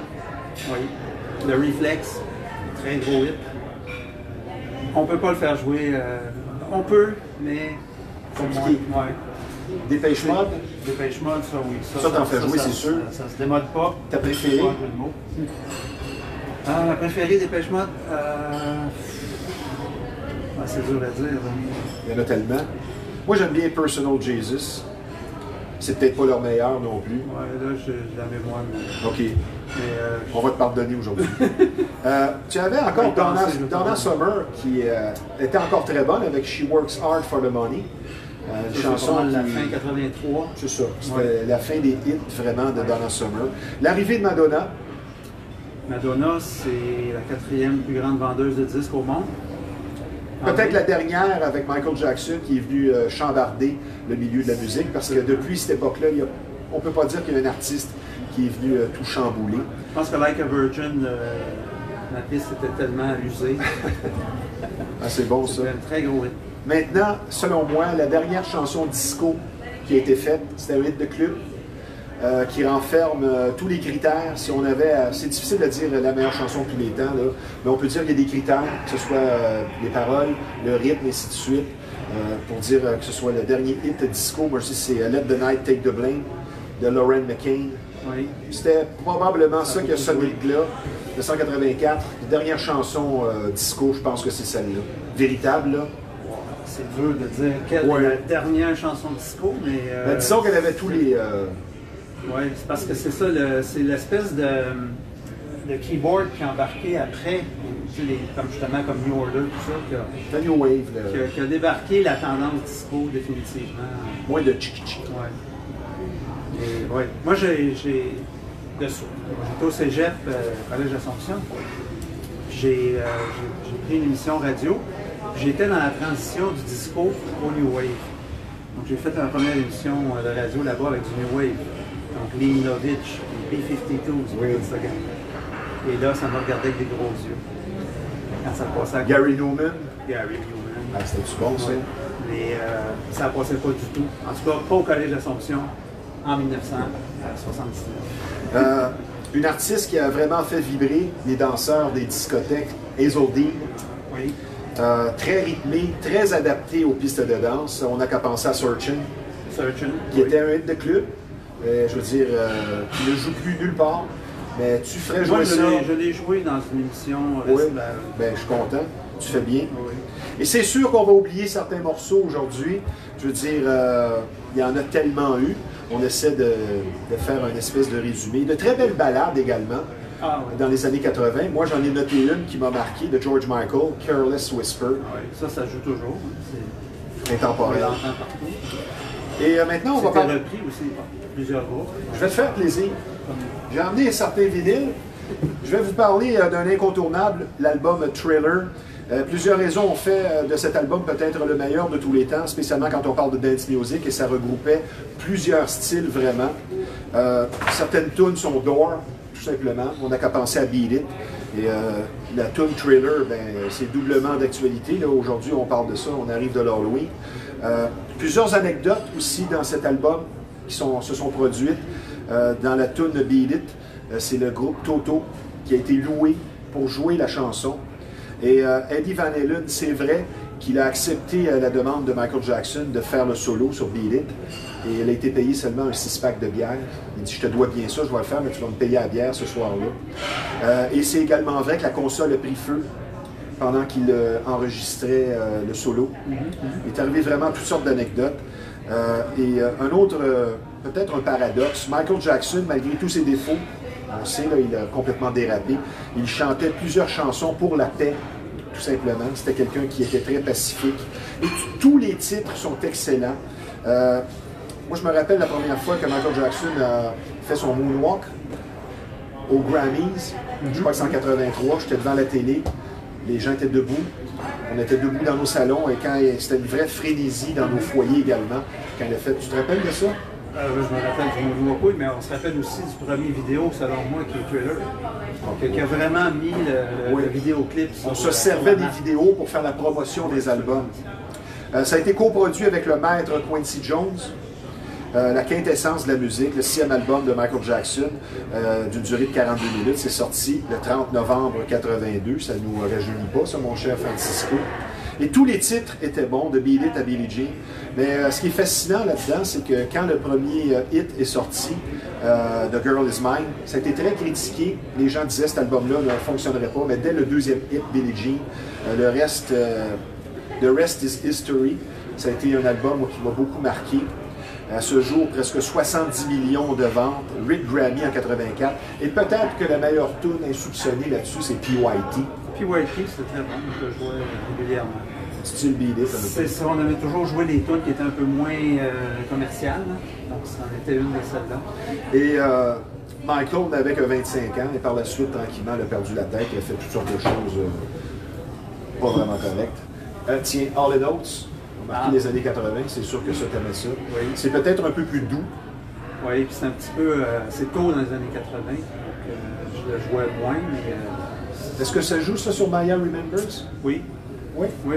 Oui, le Reflex, très gros hit. On ne peut pas le faire jouer, on peut, mais... Compliqué. Dépêche Mode. Dépêche Mode, ça oui. Ça t'en fais jouer, c'est sûr. Ça se démode pas. Ta préférée? Ma préférée, Dépêche Mode, c'est dur à dire. Il y en a tellement. Moi, j'aime bien Personal Jesus. C'est peut-être pas leur meilleur non plus. Ouais, là, j'ai la mémoire. Mais... OK. On va te pardonner aujourd'hui. Tu avais encore Donna Summer qui était encore très bonne avec She Works Hard for the Money. Une chanson la fin 83. C'est ça. C'était la fin des hits vraiment de Donna Summer. L'arrivée de Madonna. Madonna, c'est la 4e plus grande vendeuse de disques au monde. Peut-être la dernière avec Michael Jackson qui est venu chambarder le milieu de la musique parce que depuis cette époque-là, on ne peut pas dire qu'il y a un artiste qui est venu tout chambouler. Je pense que Like a Virgin, la piste était tellement usée. C'est bon ça. C'était un très gros hit. Maintenant, selon moi, la dernière chanson disco qui a été faite, c'était un hit de club qui renferme tous les critères. Si on avait, c'est difficile de dire la meilleure chanson de tous les temps, là, mais on peut dire qu'il y a des critères, que ce soit les paroles, le rythme, et ainsi de suite, pour dire que ce soit le dernier hit disco. Moi, je sais c'est Let the Night Take the Blame de Lauren McCain. Oui. C'était probablement ça qui a sonné le glas. 1984, la dernière chanson disco, je pense que c'est celle-là. Véritable, là. C'est dur de dire quelle est la dernière chanson disco, mais... Ben, disons qu'elle avait tous les... Oui, c'est parce que c'est ça, c'est l'espèce de keyboard qui a embarqué après, comme justement comme New Order, tout ça, la New Wave. Qui a débarqué la tendance disco définitivement. Moins de tchic-tchic. Ouais. Moi, j'étais au cégep, Collège d'Assomption. J'ai pris une émission radio. J'étais dans la transition du disco au New Wave. Donc j'ai fait ma première émission de radio là-bas avec du New Wave. Donc Lee Lovitch, B-52s, ça. Et là, ça m'a regardé avec des gros yeux. Quand ça passait à... Gary Newman. Ah, c'était-tu bon, ça? Mais ça ne passait pas du tout. En tout cas, pas au Collège d'Assomption en 1979. Une artiste qui a vraiment fait vibrer les danseurs des discothèques, Hazel Dean. Oui. Très rythmé, très adapté aux pistes de danse. On n'a qu'à penser à Searchin', qui était un hit de club. Je veux dire, qui ne joue plus nulle part. Mais tu ferais jouer ça. Je l'ai joué dans une émission. Oui, ben, je suis content. Tu fais bien. Oui. Et c'est sûr qu'on va oublier certains morceaux aujourd'hui. Je veux dire, il y en a tellement eu. On essaie de faire une espèce de résumé. De très belles ballades également. Dans les années 80. Moi, j'en ai noté une qui m'a marqué, de George Michael, Careless Whisper. Ça joue toujours. C'est intemporel. On l'entend partout. Et maintenant, on va parler... repris aussi par plusieurs groupes. Je vais te faire plaisir. J'ai emmené certains vinyles. Je vais vous parler d'un incontournable, l'album Thriller. Plusieurs raisons ont fait de cet album peut-être le meilleur de tous les temps, spécialement quand on parle de dance music, et ça regroupait plusieurs styles vraiment. Certaines tunes sont d'or, tout simplement. On n'a qu'à penser à Beat It. Et la tune Thriller, ben, c'est doublement d'actualité. Aujourd'hui, on parle de ça, on arrive de l'Halloween. Plusieurs anecdotes aussi dans cet album qui se sont produites. Dans la tune de Beat It, c'est le groupe Toto qui a été loué pour jouer la chanson. Et Eddie Van Halen, c'est vrai qu'il a accepté la demande de Michael Jackson de faire le solo sur Beat It. Et il a été payé seulement un 6-pack de bière. Il dit « Je te dois bien ça, je vais le faire, mais tu vas me payer la bière ce soir-là. » Et c'est également vrai que la console a pris feu pendant qu'il enregistrait le solo. Il est arrivé vraiment toutes sortes d'anecdotes. Et un autre, peut-être un paradoxe, Michael Jackson, malgré tous ses défauts, on sait, là, il a complètement dérapé, il chantait plusieurs chansons pour la paix, tout simplement. C'était quelqu'un qui était très pacifique. Et tous les titres sont excellents. Moi, je me rappelle la première fois que Michael Jackson a fait son moonwalk aux Grammys. Je crois que c'est en 83, j'étais devant la télé, les gens étaient debout. On était debout dans nos salons et quand c'était une vraie frénésie dans nos foyers également, quand il a fait. Tu te rappelles de ça? Je me rappelle du mouvement, mais on se rappelle aussi du premier vidéo, selon moi, qui est Thriller, qui a vraiment mis le vidéoclip. On se servait des vidéos pour faire la promotion des albums. Ça a été coproduit avec le maître Quincy Jones, la quintessence de la musique, le 6e album de Michael Jackson, d'une durée de 42 minutes. C'est sorti le 30 novembre 82. Ça ne nous rajeunit pas, ça, mon cher Francisco. Et tous les titres étaient bons, de Beat It à Billie Jean. Mais ce qui est fascinant là-dedans, c'est que quand le premier hit est sorti, The Girl Is Mine, ça a été très critiqué. Les gens disaient que cet album-là ne fonctionnerait pas, mais dès le deuxième hit, Billie Jean, le reste, The Rest Is History, ça a été un album qui m'a beaucoup marqué. À ce jour, presque 70 millions de ventes, Rick Grammy en 84. Et peut-être que la meilleure tune insoupçonnée là-dessus, c'est P.Y.T. P.Y.T, c'est très bon, je jouais régulièrement. Style Beat It. C'est ça, on avait toujours joué des tunes qui étaient un peu moins commerciales, donc ça en était une de celles-là. Et Michael n'avait que 25 ans, et par la suite, tranquillement, il a perdu la tête, il a fait toutes sortes de choses pas vraiment correctes. Tiens, All in Oates. Marqué les années 80, c'est sûr que ça, t'aimais ça. Oui. C'est peut-être un peu plus doux. Oui, puis c'est un petit peu... c'est tôt dans les années 80, donc je le jouais moins, mais... Est-ce que ça joue, ça, sur Maya Remembers? Oui. Oui? Oui.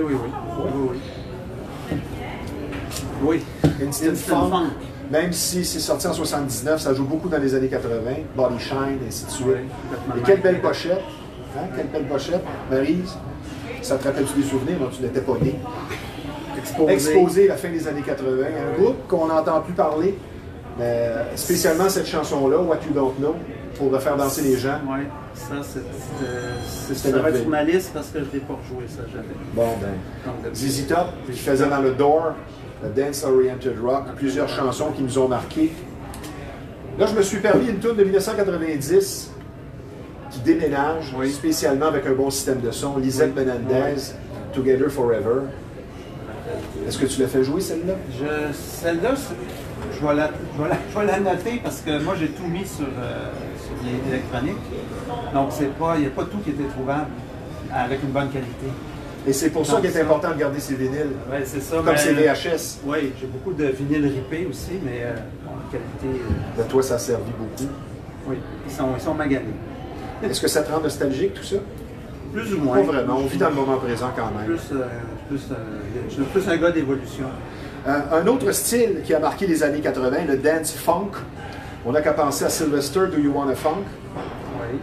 Oui. Instant Funk. Même si c'est sorti en 79, ça joue beaucoup dans les années 80. Body Shine, ainsi de suite. Et quelle belle pochette. Hein? Quelle belle pochette. Maryse, ça te rappelle-tu des souvenirs? Non, tu n'étais pas né. Exposé, la fin des années 80. Un groupe qu'on n'entend plus parler, mais spécialement cette chanson-là, What You Don't Know. pour faire danser les gens. Oui, ça va être sur ma liste parce que je ne l'ai pas rejoué, ça, jamais. Bon, ben, ZZ Top, qui faisait dans le Door, le Dance Oriented Rock, plusieurs chansons qui nous ont marqués. Là, je me suis permis une tune de 1990 qui déménage, spécialement avec un bon système de son, Lisette Menendez, Together Forever. Est-ce que tu l'as fait jouer, celle-là? Celle-là, je vais la noter parce que moi, j'ai tout mis sur l'électronique. Donc, il n'y a pas tout qui était trouvable avec une bonne qualité. Et c'est pour ça qu'il est important de garder ces vinyles. Oui, c'est ça. Comme ces VHS. Oui, j'ai beaucoup de vinyles ripés aussi, mais en qualité. De toi, ça a servi beaucoup. Oui, ils sont maganés. Est-ce que ça te rend nostalgique, tout ça? Plus ou moins. Pas vraiment. On vit dans le moment présent quand même. Je suis plus un gars d'évolution. Un autre style qui a marqué les années 80, le dance funk. On n'a qu'à penser à Sylvester, Do You Want a Funk? Oui.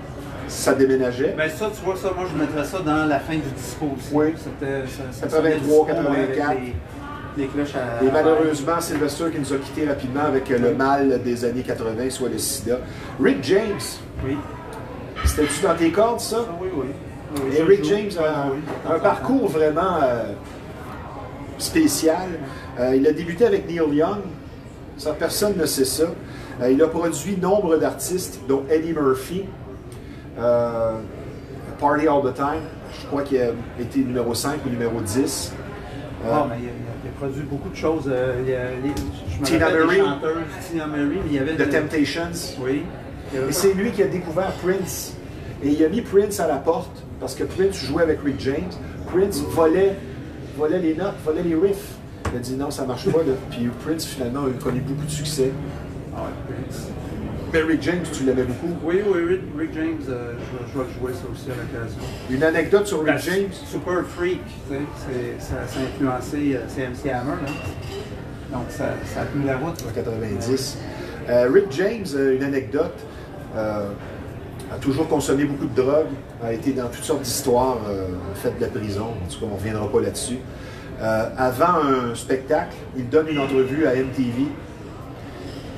Ça déménageait. Bien ça, tu vois, ça, moi je mettrais ça dans la fin du disco aussi. Oui. C'était 83, 84. Les cloches à... Et malheureusement, Sylvester qui nous a quittés rapidement avec le mal des années 80, soit le sida. Rick James. Oui. C'était-tu dans tes cordes, ça? Oui. Et Rick James a un parcours vraiment spécial. Il a débuté avec Neil Young. Ça, personne ne sait ça. Il a produit nombre d'artistes, dont Eddie Murphy, Party All the Time. Je crois qu'il a été numéro 5 ou numéro 10. Mais il a produit beaucoup de choses. Tina Marie. Tina Marie, il y avait The Temptations. Oui. Et c'est lui qui a découvert Prince. Et il a mis Prince à la porte parce que Prince jouait avec Rick James. Prince volait les notes, volait les riffs. Il a dit non, ça marche pas. Là. Puis Prince, finalement, a connu beaucoup de succès. Ah ouais, Prince. Mais Rick James, tu l'aimais beaucoup? Oui, Rick James, je vais jouer ça aussi à l'occasion. Une anecdote sur Rick James? Super Freak, tu sais, ça a influencé CMC Hammer. Là. Donc ça a tenu la route. En 90. Rick James, une anecdote, a toujours consommé beaucoup de drogue, a été dans toutes sortes d'histoires faites de la prison. En tout cas, on ne reviendra pas là-dessus. Avant un spectacle, il donne une entrevue à MTV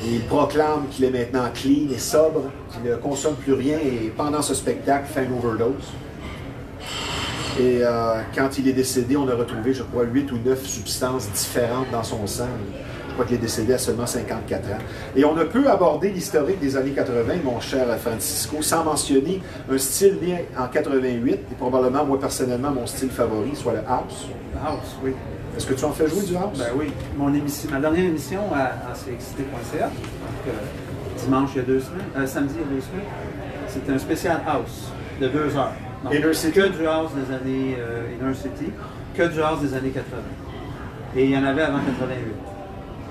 et il proclame qu'il est maintenant clean et sobre, qu'il ne consomme plus rien et pendant ce spectacle, fait une overdose. Et quand il est décédé, on a retrouvé, je crois, 8 ou 9 substances différentes dans son sang. Je crois qu'il est décédé à seulement 54 ans. Et on ne peut aborder l'historique des années 80, mon cher Francisco, sans mentionner un style né en 88, et probablement, moi, personnellement, mon style favori, soit le house. Le house, oui. Est-ce que tu en fais jouer du house? Ben oui. Ma dernière émission à cxcité.ca, dimanche il y a 2 semaines, samedi il y a 2 semaines, c'était un spécial house de 2 heures. Donc, Inner City? Que du house des années Inner City, que du house des années 80. Et il y en avait avant 88.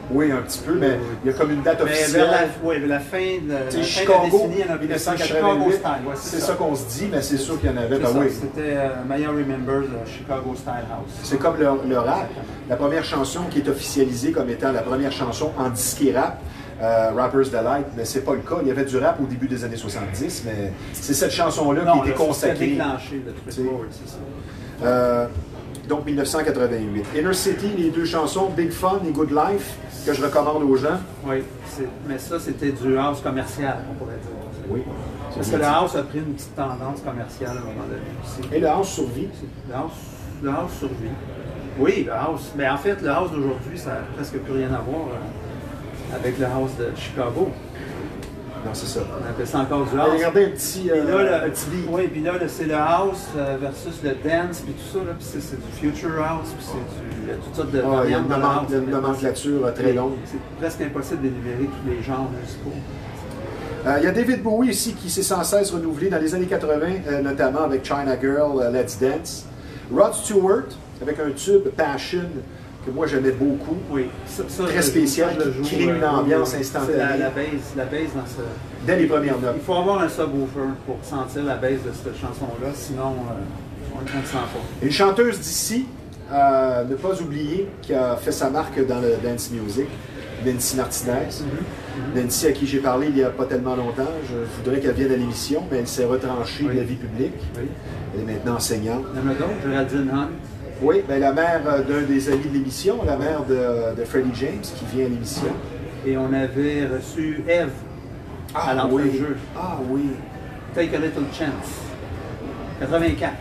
Oui, un petit peu, mais il y a comme une date officielle. Vers la fin de la Chicago, décennie, il y en a 1988. Style. Ouais, c'est ça qu'on se dit, mais c'est sûr qu'il y en avait. Ben oui. C'était Maya Remembers Chicago Style House. C'est comme le rap. La première chanson qui est officialisée comme étant la première chanson en disque rap, Rapper's Delight, mais c'est pas le cas. Il y avait du rap au début des années 70, mais c'est cette chanson-là qui était consacrée. Déclenché, le truc. C'est ça. Donc 1988. Inner City, les 2 chansons, Big Fun et Good Life, que je recommande aux gens. Oui, mais ça, c'était du house commercial, on pourrait dire. Oui. Parce que le house a pris une petite tendance commerciale à un moment donné aussi. Et le house survit. Le house survit. Oui, le house. Mais en fait, le house d'aujourd'hui, ça n'a presque plus rien à voir avec le house de Chicago. Non, c'est ça. On appelle ça encore du house. Regardez un petit beat. Oui, puis là, c'est le house versus le dance, puis tout ça. Puis c'est du future house, puis il y a toutes sortes de variantes il y a une nomenclature très longue. C'est presque impossible d'énumérer tous les genres musicaux. Il y a David Bowie ici qui s'est sans cesse renouvelé dans les années 80, notamment avec China Girl, Let's Dance. Rod Stewart, avec un tube Passion, que moi j'aimais beaucoup. Oui, très spécial, qui crée une ambiance instantanée. C'est la bass dans ce... Dès les premières notes. Il faut avoir un subwoofer pour sentir la bass de cette chanson-là, sinon on ne sent pas. Une chanteuse d'ici, ne pas oublier, qui a fait sa marque dans le dance music, Nancy Martinez. Nancy, à qui j'ai parlé il n'y a pas tellement longtemps, je voudrais qu'elle vienne à l'émission, mais elle s'est retranchée de la vie publique. Oui. Elle est maintenant enseignante. Il y en a d'autres, Geraldine Hunt. Oui, ben, la mère d'un des amis de l'émission, la mère de Freddie James, qui vient à l'émission. Et on avait reçu Eve. à l'entrée de jeu. Ah oui. Take a Little Chance. 84.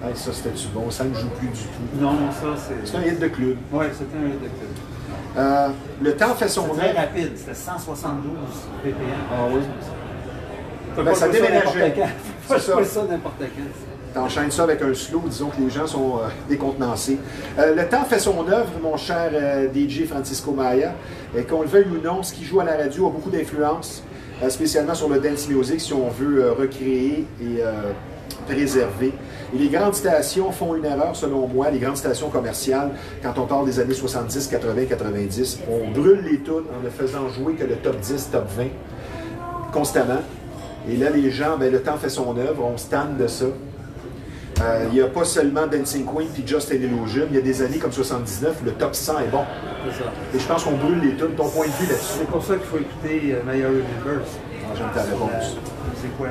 Hey, ça, c'était-tu bon? Ça ne joue plus du tout. Non, ça, c'est... C'est un hit de club. Oui, c'était un hit de club. Le temps fait son œuvre. C'était très rapide, c'était 172 ppm. Ah oui? Ben, ça déménageait. C'est ça n'importe quand. T'enchaînes ça avec un slow, disons que les gens sont décontenancés. Le temps fait son œuvre, mon cher DJ Francisco Maya. Et qu'on le veuille ou non, ce qui joue à la radio a beaucoup d'influence, spécialement sur le dance music, si on veut recréer et préserver. Et les grandes stations font une erreur, selon moi, les grandes stations commerciales, quand on parle des années 70, 80, 90, on brûle les tunes en ne faisant jouer que le top 10, top 20, constamment. Et là, les gens, ben, le temps fait son œuvre, on se tanne de ça. Il n'y a pas seulement Dancing Queen puis Just an Illusion, il y a des années comme 79, le top 100 est bon. C'est ça. Et je pense qu'on brûle les tunes. Ton point de vue là-dessus? C'est pour ça qu'il faut écouter Maya Remembers. Ah, j'aime ta réponse. C'est quoi?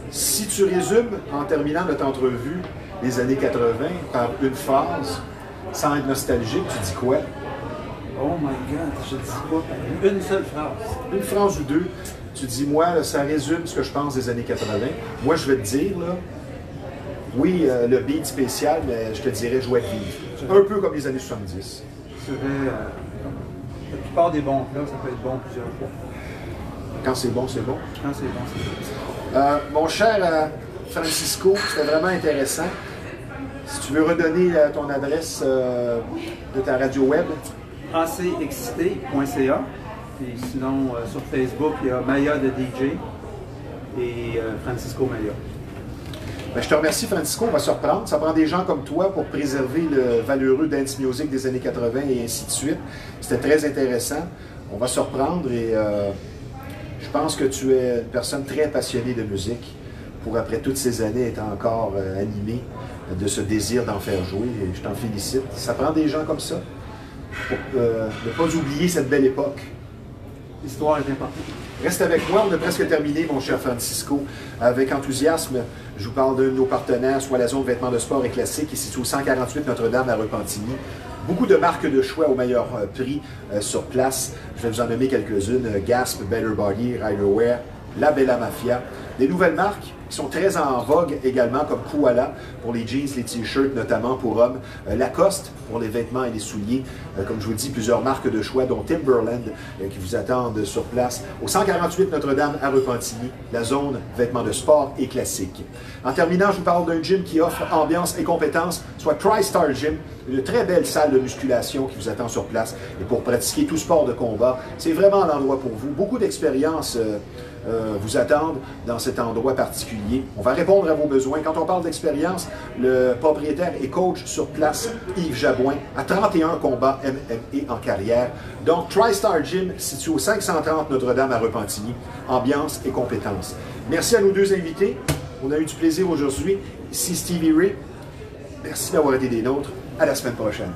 Si tu résumes, en terminant notre entrevue, les années 80 par une phrase, sans être nostalgique, tu dis quoi? Oh my God, je dis quoi? Une seule phrase. Une phrase ou deux. Tu dis, moi, là, ça résume ce que je pense des années 80. Moi, je vais te dire, là, oui, le beat spécial, mais je te dirais joie de vivre. Un peu comme les années 70. Je dirais, la plupart des bons plats, ça peut être bon plusieurs fois. Quand c'est bon, c'est bon. Quand c'est bon, c'est bon. Mon cher Francisco, c'était vraiment intéressant. Si tu veux redonner ton adresse de ta radio web. acexcité.ca. Et sinon, sur Facebook, il y a Maya de DJ et Francisco Maya. Ben, je te remercie, Francisco. On va se reprendre. Ça prend des gens comme toi pour préserver le valeureux dance music des années 80 et ainsi de suite. C'était très intéressant. On va se reprendre et je pense que tu es une personne très passionnée de musique pour, après toutes ces années, être encore animé de ce désir d'en faire jouer. Et je t'en félicite. Ça prend des gens comme ça pour ne pas oublier cette belle époque. L'histoire est importante. Reste avec moi, on a presque terminé, mon cher Francisco. Avec enthousiasme, je vous parle d'un de nos partenaires, soit la zone vêtements de sport et classique, ici au 148 Notre-Dame à Repentigny. Beaucoup de marques de choix au meilleur prix sur place. Je vais vous en nommer quelques-unes. Gasp, Better Body, Riderwear, La Bella Mafia. Des nouvelles marques qui sont très en vogue également, comme Koala pour les jeans, les t-shirts, notamment pour hommes. Lacoste pour les vêtements et les souliers. Comme je vous dis, plusieurs marques de choix, dont Timberland qui vous attendent sur place. Au 148 Notre-Dame à Repentigny, la zone vêtements de sport et classique. En terminant, je vous parle d'un gym qui offre ambiance et compétences, soit TriStar Gym, une très belle salle de musculation qui vous attend sur place. Et pour pratiquer tout sport de combat, c'est vraiment l'endroit pour vous. Beaucoup d'expériences vous attendent dans cet endroit particulier. On va répondre à vos besoins. Quand on parle d'expérience, le propriétaire et coach sur place, Yves Jabouin, a 31 combats MMA en carrière. Donc, TriStar Gym, situé au 530 Notre-Dame à Repentigny. Ambiance et compétences. Merci à nos deux invités. On a eu du plaisir aujourd'hui. Ici Stevie Ray. Merci d'avoir été des nôtres. À la semaine prochaine.